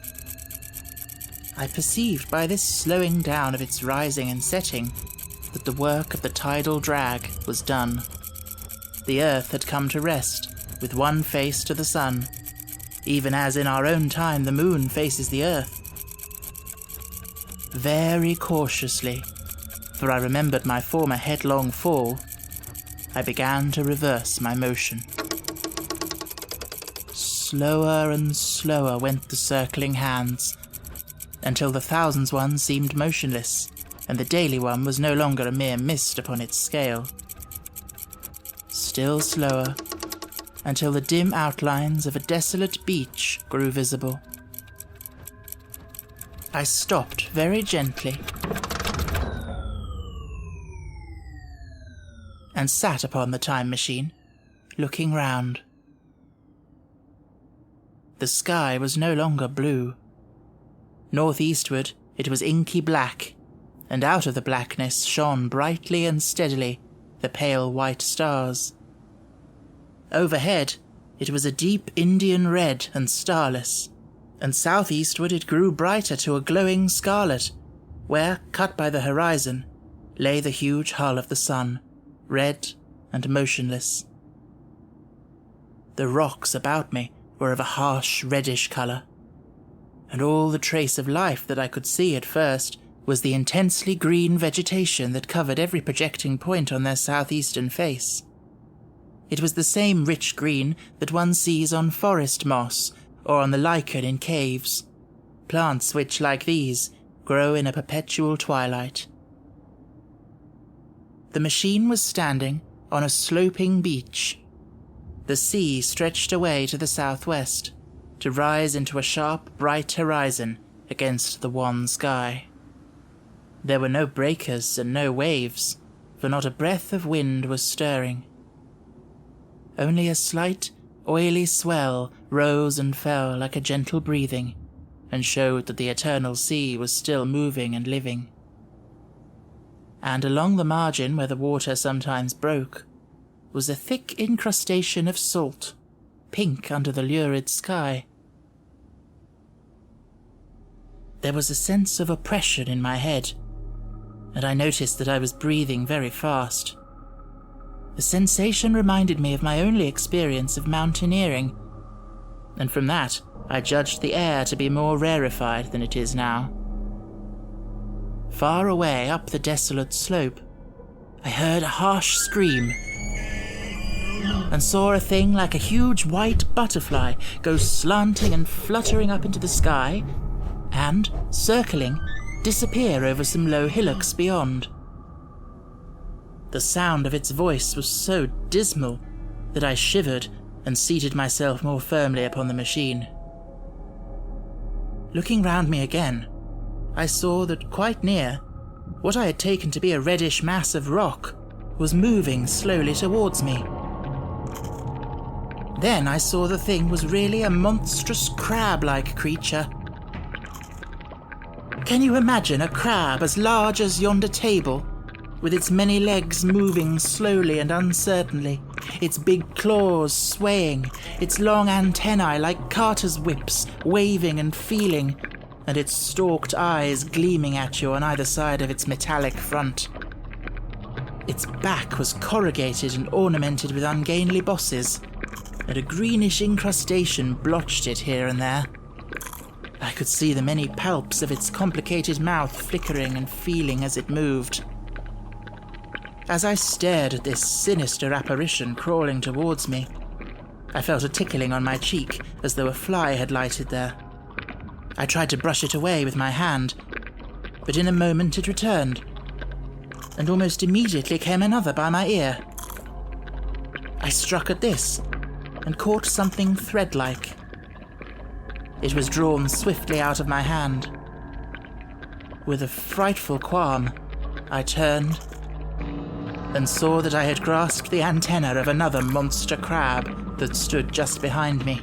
I perceived by this slowing down of its rising and setting that the work of the tidal drag was done. The earth had come to rest, with one face to the sun, even as in our own time the moon faces the earth. Very cautiously, for I remembered my former headlong fall, I began to reverse my motion. Slower and slower went the circling hands, until the thousands one seemed motionless, and the daily one was no longer a mere mist upon its scale. Still slower, until the dim outlines of a desolate beach grew visible. I stopped very gently and sat upon the time machine, looking round. The sky was no longer blue. Northeastward it was inky black, and out of the blackness shone brightly and steadily the pale white stars. Overhead it was a deep Indian red and starless, and southeastward it grew brighter to a glowing scarlet, where, cut by the horizon, lay the huge hull of the sun, red and motionless. The rocks about me were of a harsh reddish colour, and all the trace of life that I could see at first was the intensely green vegetation that covered every projecting point on their southeastern face. It was the same rich green that one sees on forest moss or on the lichen in caves, plants which, like these, grow in a perpetual twilight. The machine was standing on a sloping beach. The sea stretched away to the southwest, to rise into a sharp, bright horizon against the wan sky. There were no breakers and no waves, for not a breath of wind was stirring. Only a slight, oily swell rose and fell like a gentle breathing, and showed that the eternal sea was still moving and living. And along the margin where the water sometimes broke was a thick incrustation of salt, pink under the lurid sky. There was a sense of oppression in my head, and I noticed that I was breathing very fast. The sensation reminded me of my only experience of mountaineering, and from that I judged the air to be more rarefied than it is now. Far away up the desolate slope, I heard a harsh scream, and saw a thing like a huge white butterfly go slanting and fluttering up into the sky, and, circling, disappear over some low hillocks beyond. The sound of its voice was so dismal that I shivered and seated myself more firmly upon the machine. Looking round me again, I saw that quite near, what I had taken to be a reddish mass of rock was moving slowly towards me. Then I saw the thing was really a monstrous crab-like creature. Can you imagine a crab as large as yonder table, with its many legs moving slowly and uncertainly, its big claws swaying, its long antennae like carter's whips waving and feeling, and its stalked eyes gleaming at you on either side of its metallic front? Its back was corrugated and ornamented with ungainly bosses, and a greenish incrustation blotched it here and there. I could see the many palps of its complicated mouth flickering and feeling as it moved. As I stared at this sinister apparition crawling towards me, I felt a tickling on my cheek as though a fly had lighted there. I tried to brush it away with my hand, but in a moment it returned, and almost immediately came another by my ear. I struck at this, and caught something thread-like. It was drawn swiftly out of my hand. With a frightful qualm, I turned and saw that I had grasped the antenna of another monster crab that stood just behind me.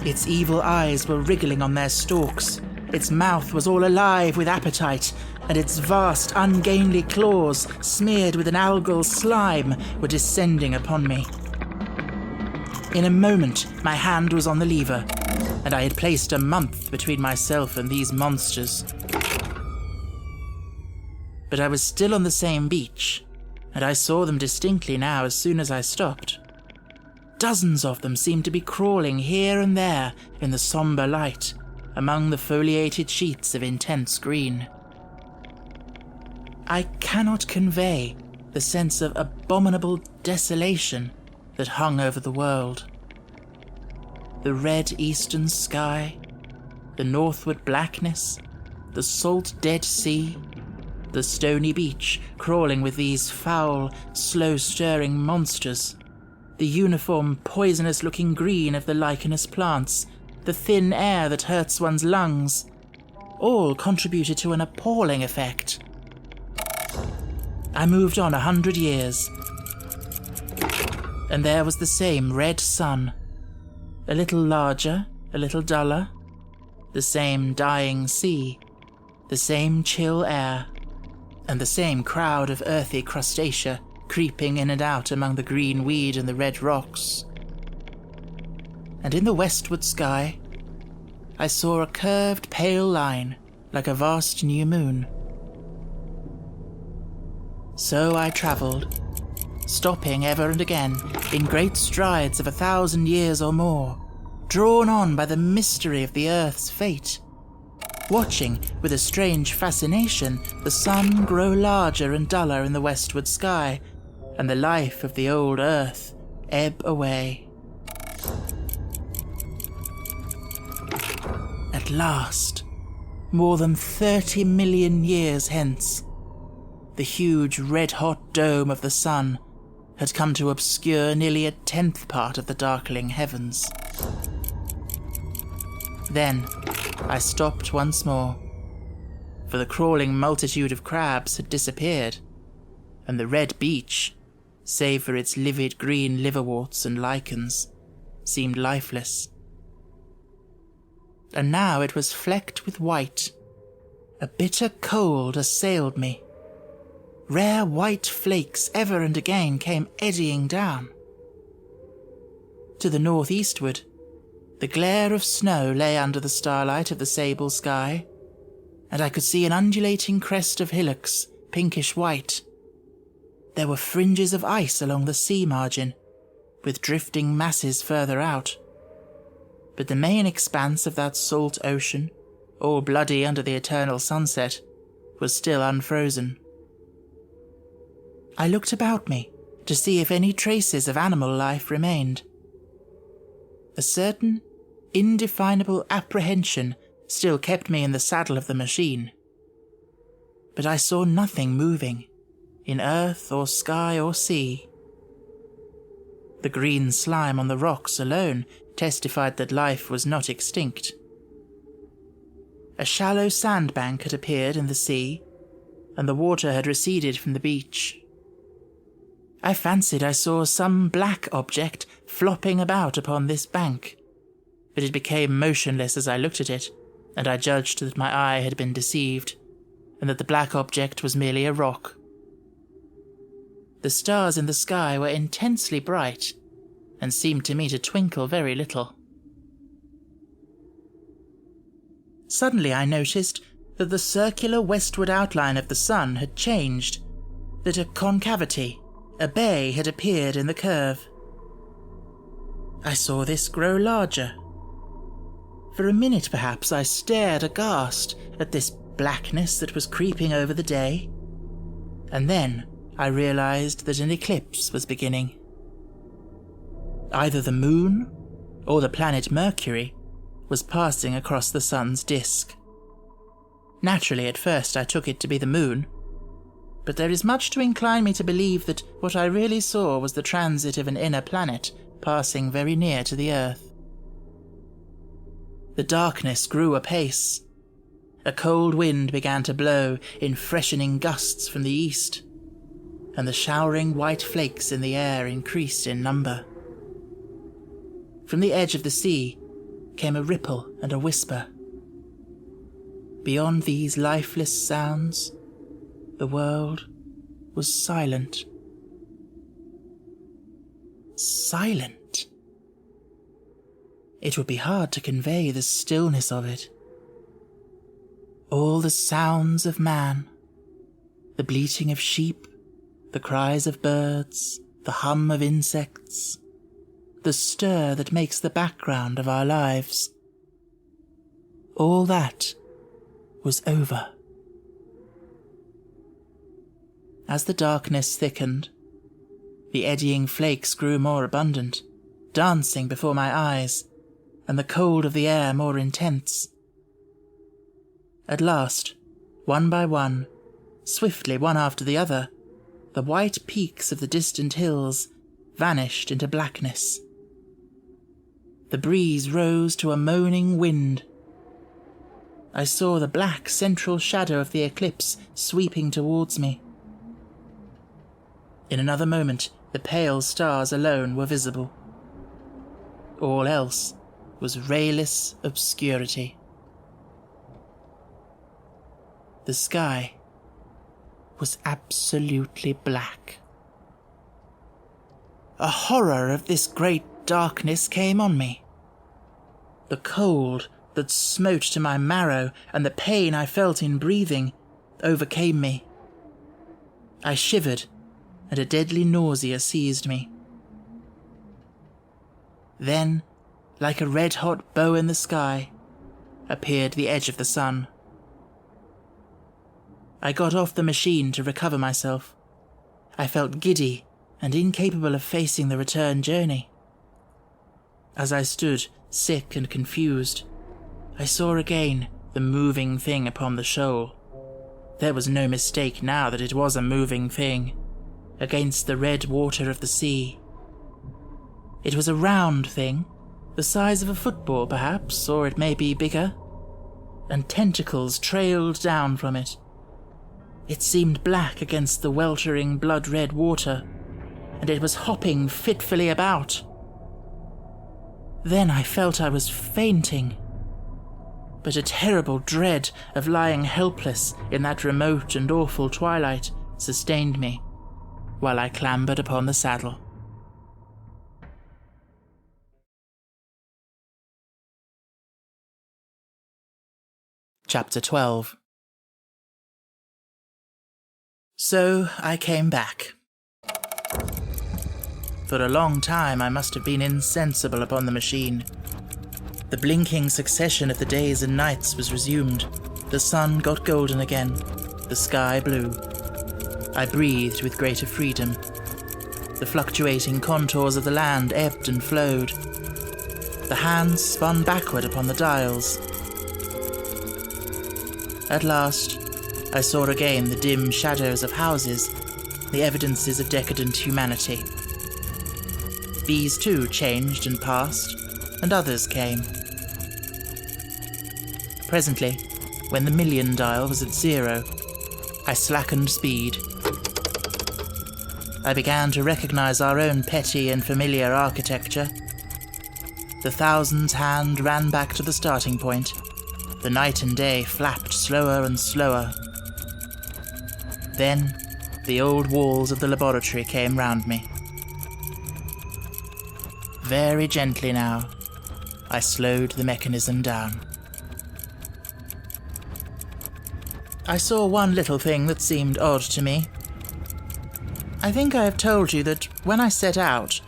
Its evil eyes were wriggling on their stalks, its mouth was all alive with appetite, and its vast, ungainly claws, smeared with an algal slime, were descending upon me. In a moment, my hand was on the lever, and I had placed a month between myself and these monsters. But I was still on the same beach, and I saw them distinctly now as soon as I stopped. Dozens of them seemed to be crawling here and there in the sombre light, among the foliated sheets of intense green. I cannot convey the sense of abominable desolation that hung over the world. The red eastern sky, the northward blackness, the salt dead sea, the stony beach crawling with these foul, slow-stirring monsters, the uniform, poisonous-looking green of the lichenous plants, the thin air that hurts one's lungs, all contributed to an appalling effect. I moved on 100 years, and there was the same red sun, a little larger, a little duller, the same dying sea, the same chill air, and the same crowd of earthy crustacea creeping in and out among the green weed and the red rocks. And in the westward sky, I saw a curved pale line like a vast new moon. So I travelled, stopping ever and again in great strides of 1,000 years or more, drawn on by the mystery of the Earth's fate, watching with a strange fascination the sun grow larger and duller in the westward sky, and the life of the old Earth ebb away. At last, more than 30 million years hence, the huge red-hot dome of the sun had come to obscure nearly 1/10 part of the darkling heavens. Then I stopped once more, for the crawling multitude of crabs had disappeared, and the red beach, save for its livid green liverworts and lichens, seemed lifeless. And now it was flecked with white. A bitter cold assailed me. Rare white flakes ever and again came eddying down. To the northeastward, the glare of snow lay under the starlight of the sable sky, and I could see an undulating crest of hillocks, pinkish white. There were fringes of ice along the sea margin, with drifting masses further out. But the main expanse of that salt ocean, all bloody under the eternal sunset, was still unfrozen. I looked about me to see if any traces of animal life remained. A certain indefinable apprehension still kept me in the saddle of the machine. But I saw nothing moving, in earth or sky or sea. The green slime on the rocks alone testified that life was not extinct. A shallow sandbank had appeared in the sea, and the water had receded from the beach. I fancied I saw some black object flopping about upon this bank, but it became motionless as I looked at it, and I judged that my eye had been deceived, and that the black object was merely a rock. The stars in the sky were intensely bright, and seemed to me to twinkle very little. Suddenly I noticed that the circular westward outline of the sun had changed, that a concavity, a bay, had appeared in the curve. I saw this grow larger. For a minute perhaps I stared aghast at this blackness that was creeping over the day, and then I realized that an eclipse was beginning. Either the moon, or the planet Mercury, was passing across the sun's disk. Naturally, at first I took it to be the moon, but there is much to incline me to believe that what I really saw was the transit of an inner planet passing very near to the Earth. The darkness grew apace. A cold wind began to blow in freshening gusts from the east, and the showering white flakes in the air increased in number. From the edge of the sea came a ripple and a whisper. Beyond these lifeless sounds, the world was silent. Silent. It would be hard to convey the stillness of it. All the sounds of man, the bleating of sheep, the cries of birds, the hum of insects, the stir that makes the background of our lives, all that was over. As the darkness thickened, the eddying flakes grew more abundant, dancing before my eyes, and the cold of the air more intense. At last, one by one, swiftly one after the other, the white peaks of the distant hills vanished into blackness. The breeze rose to a moaning wind. I saw the black central shadow of the eclipse sweeping towards me. In another moment, the pale stars alone were visible. All else was rayless obscurity. The sky was absolutely black. A horror of this great darkness came on me. The cold that smote to my marrow and the pain I felt in breathing overcame me. I shivered, and a deadly nausea seized me. Then, like a red-hot bow in the sky, appeared the edge of the sun. I got off the machine to recover myself. I felt giddy and incapable of facing the return journey. As I stood, sick and confused, I saw again the moving thing upon the shoal. There was no mistake now that it was a moving thing, against the red water of the sea. It was a round thing, the size of a football perhaps, or it may be bigger, and tentacles trailed down from it. It seemed black against the weltering blood-red water, and it was hopping fitfully about. Then I felt I was fainting, but a terrible dread of lying helpless in that remote and awful twilight sustained me while I clambered upon the saddle. Chapter 12. So I came back. For a long time I must have been insensible upon the machine. The blinking succession of the days and nights was resumed. The sun got golden again. The sky blue. I breathed with greater freedom. The fluctuating contours of the land ebbed and flowed. The hands spun backward upon the dials. At last, I saw again the dim shadows of houses, the evidences of decadent humanity. These too changed and passed, and others came. Presently, when the million dial was at 0, I slackened speed. I began to recognize our own petty and familiar architecture. The thousand's hand ran back to the starting point. The night and day flapped slower and slower. Then, the old walls of the laboratory came round me. Very gently now, I slowed the mechanism down. I saw one little thing that seemed odd to me. I think I have told you that when I set out,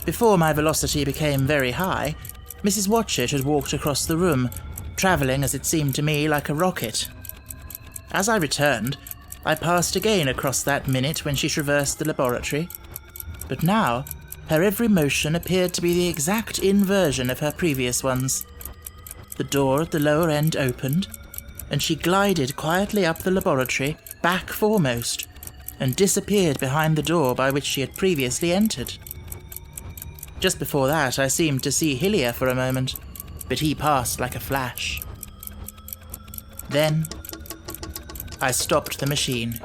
before my velocity became very high, Mrs. Watchett had walked across the room, travelling as it seemed to me like a rocket. As I returned, I passed again across that minute when she traversed the laboratory, but now her every motion appeared to be the exact inversion of her previous ones. The door at the lower end opened, and she glided quietly up the laboratory, back foremost, and disappeared behind the door by which she had previously entered. Just before that I seemed to see Hillier for a moment, but he passed like a flash. Then I stopped the machine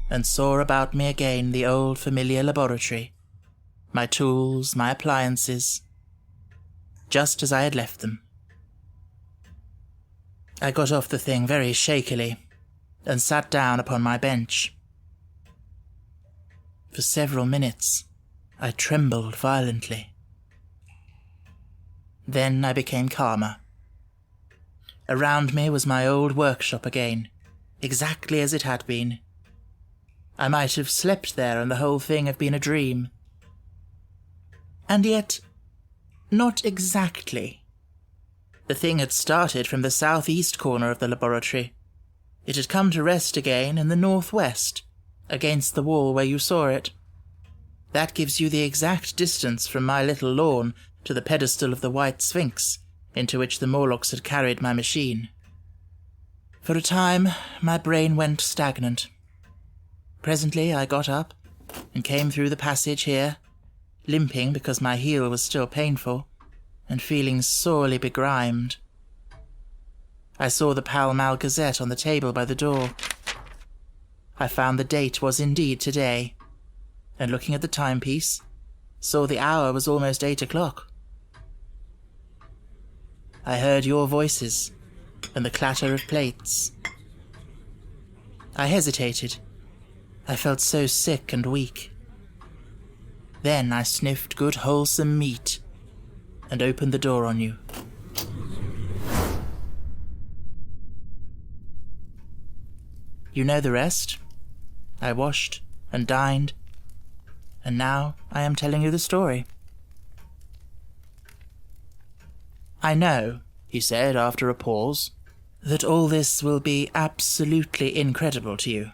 and saw about me again the old familiar laboratory, my tools, my appliances, just as I had left them. I got off the thing very shakily and sat down upon my bench. For several minutes I trembled violently. Then I became calmer. Around me was my old workshop again, exactly as it had been. I might have slept there and the whole thing have been a dream. And yet, not exactly. The thing had started from the southeast corner of the laboratory. It had come to rest again in the northwest, against the wall where you saw it. That gives you the exact distance from my little lawn to the pedestal of the White Sphinx, into which the Morlocks had carried my machine. For a time, my brain went stagnant. Presently I got up and came through the passage here, limping because my heel was still painful, and feeling sorely begrimed. I saw the Pall Mall Gazette on the table by the door. I found the date was indeed today, and looking at the timepiece, saw the hour was almost 8 o'clock. I heard your voices and the clatter of plates. I hesitated. I felt so sick and weak. Then I sniffed good wholesome meat and opened the door on you. You know the rest. I washed and dined, and now I am telling you the story. I know, he said after a pause, that all this will be absolutely incredible to you.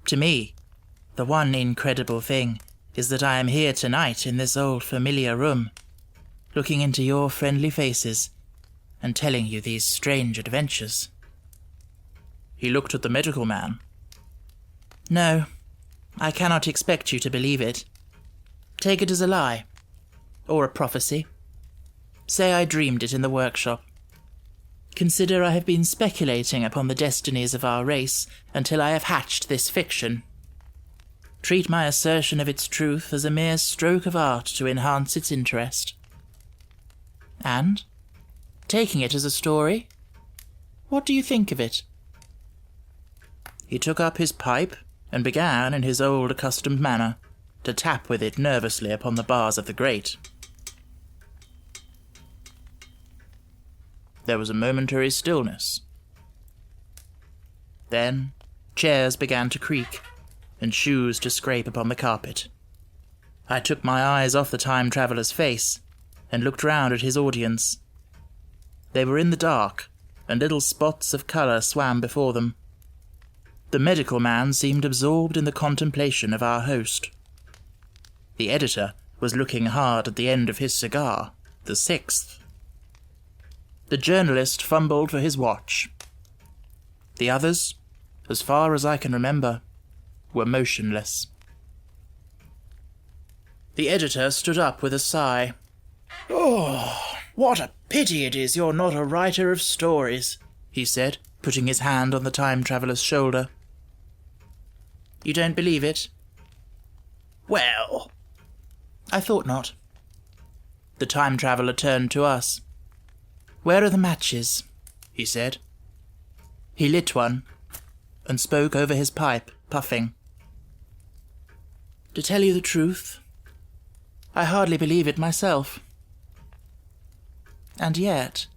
To me, the one incredible thing is that I am here tonight in this old familiar room, looking into your friendly faces and telling you these strange adventures. He looked at the medical man. No, I cannot expect you to believe it. Take it as a lie, or a prophecy. Say I dreamed it in the workshop. Consider I have been speculating upon the destinies of our race until I have hatched this fiction. Treat my assertion of its truth as a mere stroke of art to enhance its interest. And, taking it as a story, what do you think of it? He took up his pipe and began, in his old accustomed manner, to tap with it nervously upon the bars of the grate. There was a momentary stillness. Then chairs began to creak, and shoes to scrape upon the carpet. I took my eyes off the time-traveller's face, and looked round at his audience. They were in the dark, and little spots of colour swam before them. The medical man seemed absorbed in the contemplation of our host. The editor was looking hard at the end of his cigar, the 6th. The journalist fumbled for his watch. The others, as far as I can remember, were motionless. The editor stood up with a sigh. "Oh, what a pity it is you're not a writer of stories," he said, putting his hand on the time-traveller's shoulder. You don't believe it? Well, I thought not. The time-traveller turned to us. Where are the matches? He said. He lit one, and spoke over his pipe, puffing. To tell you the truth, I hardly believe it myself. And yet...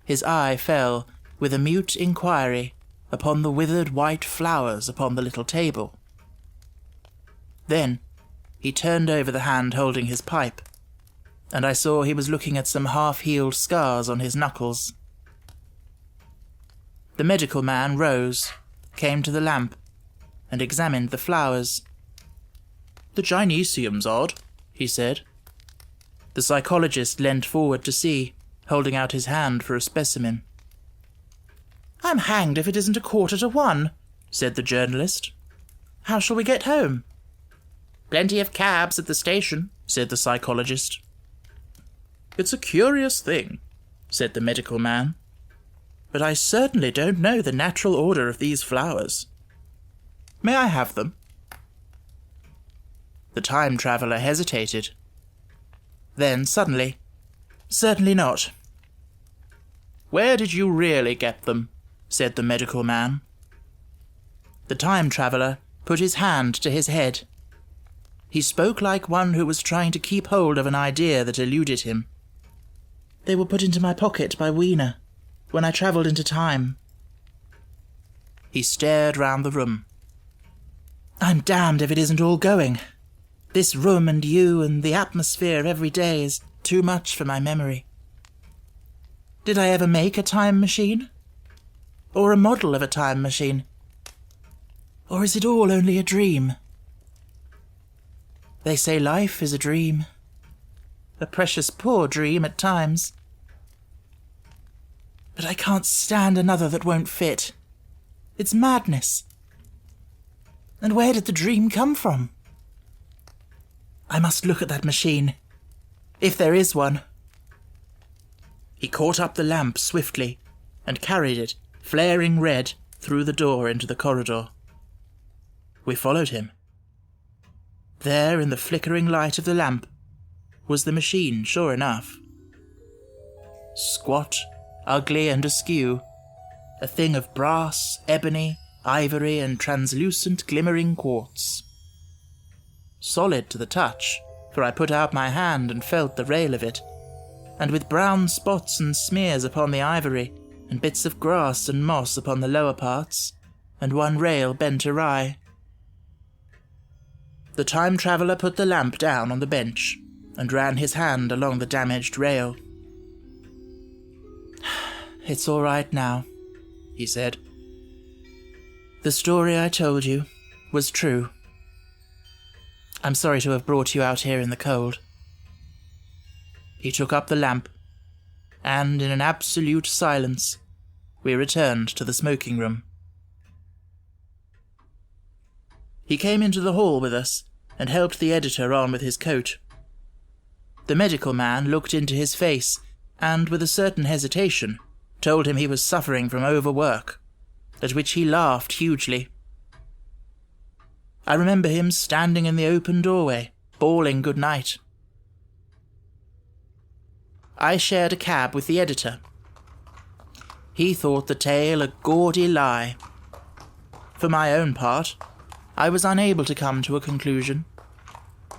His eye fell, with a mute inquiry, upon the withered white flowers upon the little table. Then he turned over the hand holding his pipe, and I saw he was looking at some half-healed scars on his knuckles. The medical man rose, came to the lamp, and examined the flowers. "The gynoecium's odd," he said. The psychologist leant forward to see, holding out his hand for a specimen. "I'm hanged if it isn't 1:45, said the journalist. "How shall we get home?" "Plenty of cabs at the station," said the psychologist. "It's a curious thing," said the medical man, "but I certainly don't know the natural order of these flowers. May I have them?" The time-traveller hesitated. Then, suddenly, "Certainly not." "Where did you really get them?" said the medical man. The time-traveller put his hand to his head. He spoke like one who was trying to keep hold of an idea that eluded him. "They were put into my pocket by Wiener, when I travelled into time." He stared round the room. "I'm damned if it isn't all going. This room and you and the atmosphere every day is too much for my memory. Did I ever make a time machine? Or a model of a time machine? Or is it all only a dream? They say life is a dream. A precious poor dream at times. But I can't stand another that won't fit. It's madness. And where did the dream come from? I must look at that machine, if there is one. He caught up the lamp swiftly and carried it, flaring red, through the door into the corridor. We followed him. There, in the flickering light of the lamp, was the machine, sure enough. Squat, ugly and askew, a thing of brass, ebony, ivory and translucent glimmering quartz. Solid to the touch, for I put out my hand and felt the rail of it, and with brown spots and smears upon the ivory, and bits of grass and moss upon the lower parts, and one rail bent awry. The time traveller put the lamp down on the bench, and ran his hand along the damaged rail. "It's all right now," he said. "The story I told you was true. I'm sorry to have brought you out here in the cold." He took up the lamp, and in an absolute silence, we returned to the smoking room. He came into the hall with us and helped the editor on with his coat. The medical man looked into his face and, with a certain hesitation, told him he was suffering from overwork, at which he laughed hugely. I remember him standing in the open doorway, bawling good night. I shared a cab with the editor. He thought the tale a gaudy lie. For my own part, I was unable to come to a conclusion.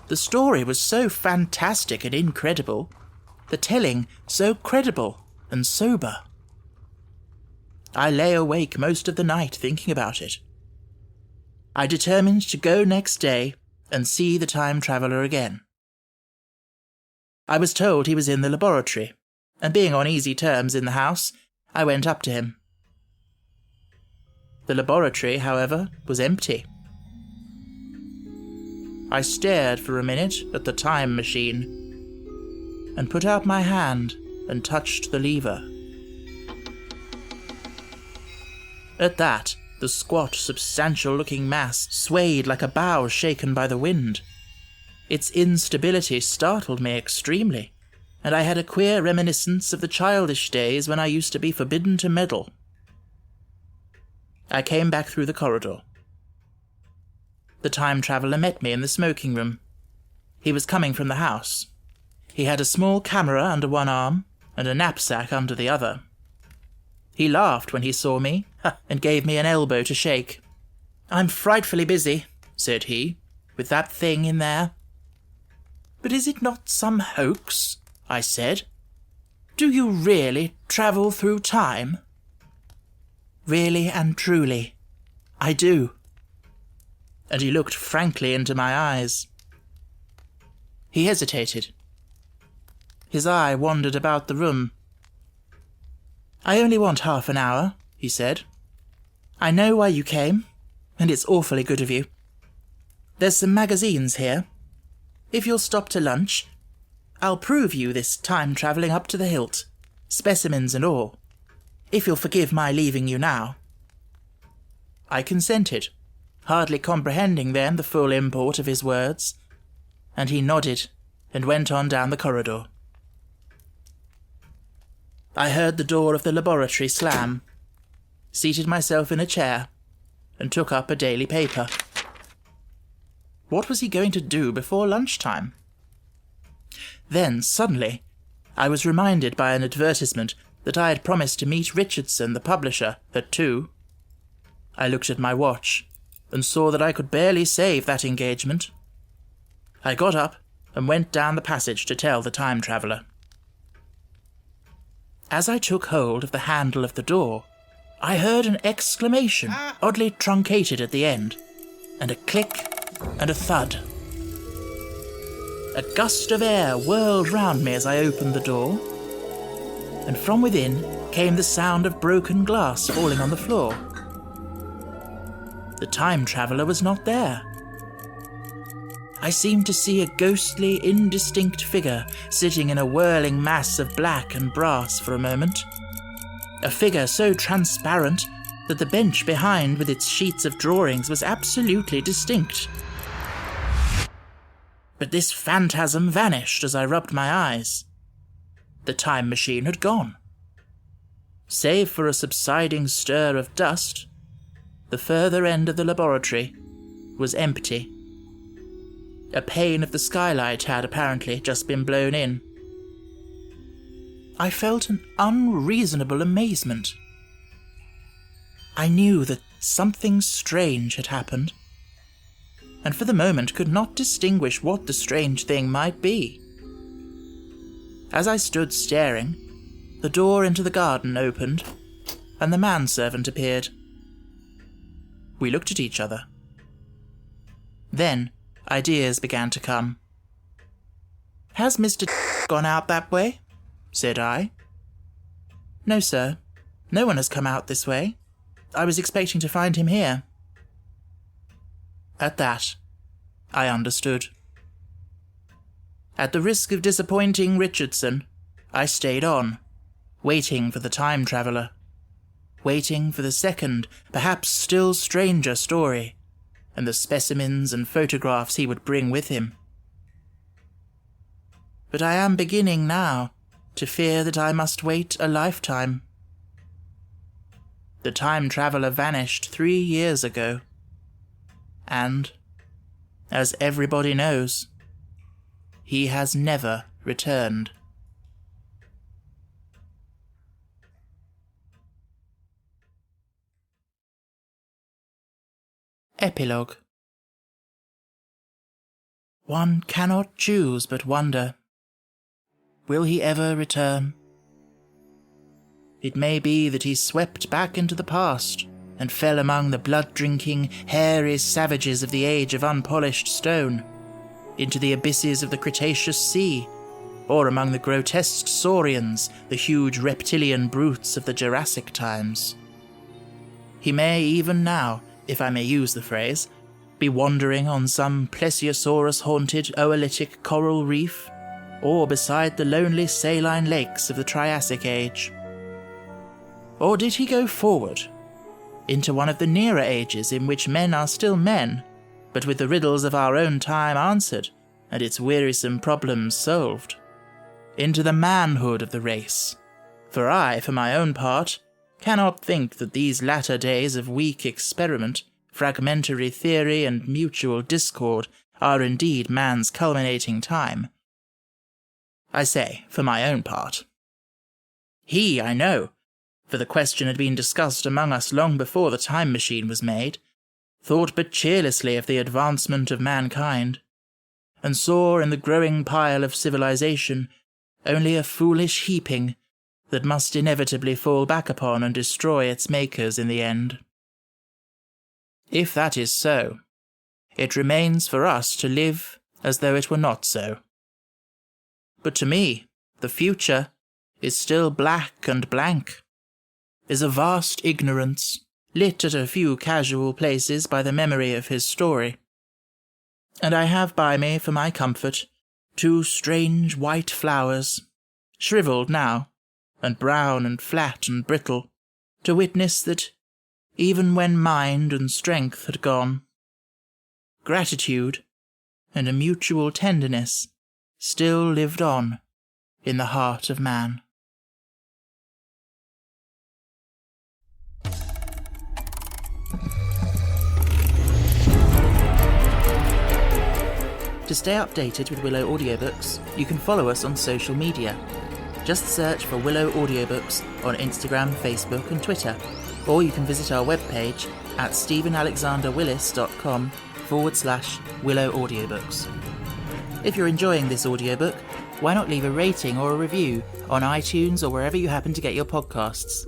The story was so fantastic and incredible, the telling so credible and sober. I lay awake most of the night thinking about it. I determined to go next day and see the time traveller again. I was told he was in the laboratory, and being on easy terms in the house, I went up to him. The laboratory, however, was empty. I stared for a minute at the time machine, and put out my hand and touched the lever. At that, the squat, substantial-looking mass swayed like a bough shaken by the wind. Its instability startled me extremely, and I had a queer reminiscence of the childish days when I used to be forbidden to meddle. I came back through the corridor. The time traveller met me in the smoking room. He was coming from the house. He had a small camera under one arm and a knapsack under the other. He laughed when he saw me and gave me an elbow to shake. "I'm frightfully busy," said he, "with that thing in there." "But is it not some hoax?" I said. "Do you really travel through time?" "Really and truly, I do." And he looked frankly into my eyes. He hesitated. His eye wandered about the room. "I only want half an hour," he said. "I know why you came, and it's awfully good of you. There's some magazines here. If you'll stop to lunch, I'll prove you this time-travelling up to the hilt, specimens and all, if you'll forgive my leaving you now." I consented, hardly comprehending then the full import of his words, and he nodded and went on down the corridor. I heard the door of the laboratory slam, seated myself in a chair, and took up a daily paper. What was he going to do before lunchtime? Then, suddenly, I was reminded by an advertisement that I had promised to meet Richardson, the publisher, at 2. I looked at my watch, and saw that I could barely save that engagement. I got up and went down the passage to tell the time traveller. As I took hold of the handle of the door, I heard an exclamation, oddly truncated at the end, and a click and a thud. A gust of air whirled round me as I opened the door, and from within came the sound of broken glass falling on the floor. The time traveller was not there. I seemed to see a ghostly, indistinct figure sitting in a whirling mass of black and brass for a moment. A figure so transparent that the bench behind with its sheets of drawings was absolutely distinct. But this phantasm vanished as I rubbed my eyes. The time machine had gone. Save for a subsiding stir of dust, the further end of the laboratory was empty. A pane of the skylight had apparently just been blown in. I felt an unreasonable amazement. I knew that something strange had happened, and for the moment could not distinguish what the strange thing might be. As I stood staring, the door into the garden opened, and the manservant appeared. We looked at each other. Then ideas began to come. "Has Mr. gone out that way?" said I. "No, sir. No one has come out this way. I was expecting to find him here." At that, I understood. At the risk of disappointing Richardson, I stayed on, waiting for the time traveller, waiting for the second, perhaps still stranger story, and the specimens and photographs he would bring with him. But I am beginning now to fear that I must wait a lifetime. The time traveller vanished 3 years ago, and, as everybody knows, he has never returned. Epilogue. One cannot choose but wonder. Will he ever return? It may be that he swept back into the past and fell among the blood-drinking, hairy savages of the age of unpolished stone, into the abysses of the Cretaceous Sea, or among the grotesque saurians, the huge reptilian brutes of the Jurassic times. He may even now, if I may use the phrase, be wandering on some plesiosaurus-haunted oolitic coral reef, or beside the lonely saline lakes of the Triassic Age. Or did he go forward, into one of the nearer ages in which men are still men, but with the riddles of our own time answered and its wearisome problems solved? Into the manhood of the race. For I, for my own part, cannot think that these latter days of weak experiment, fragmentary theory, and mutual discord are indeed man's culminating time. I say, for my own part. He, I know, for the question had been discussed among us long before the time machine was made, thought but cheerlessly of the advancement of mankind, and saw in the growing pile of civilization only a foolish heaping that must inevitably fall back upon and destroy its makers in the end. If that is so, it remains for us to live as though it were not so. But to me, the future is still black and blank, is a vast ignorance, lit at a few casual places by the memory of his story. And I have by me, for my comfort, 2 strange white flowers, shrivelled now, and brown and flat and brittle, to witness that, even when mind and strength had gone, gratitude and a mutual tenderness still lived on in the heart of man. To stay updated with Willow Audiobooks, you can follow us on social media. Just search for Willow Audiobooks on Instagram, Facebook and Twitter, or you can visit our webpage at stephenalexanderwillis.com/Willow Audiobooks. If you're enjoying this audiobook, why not leave a rating or a review on iTunes or wherever you happen to get your podcasts?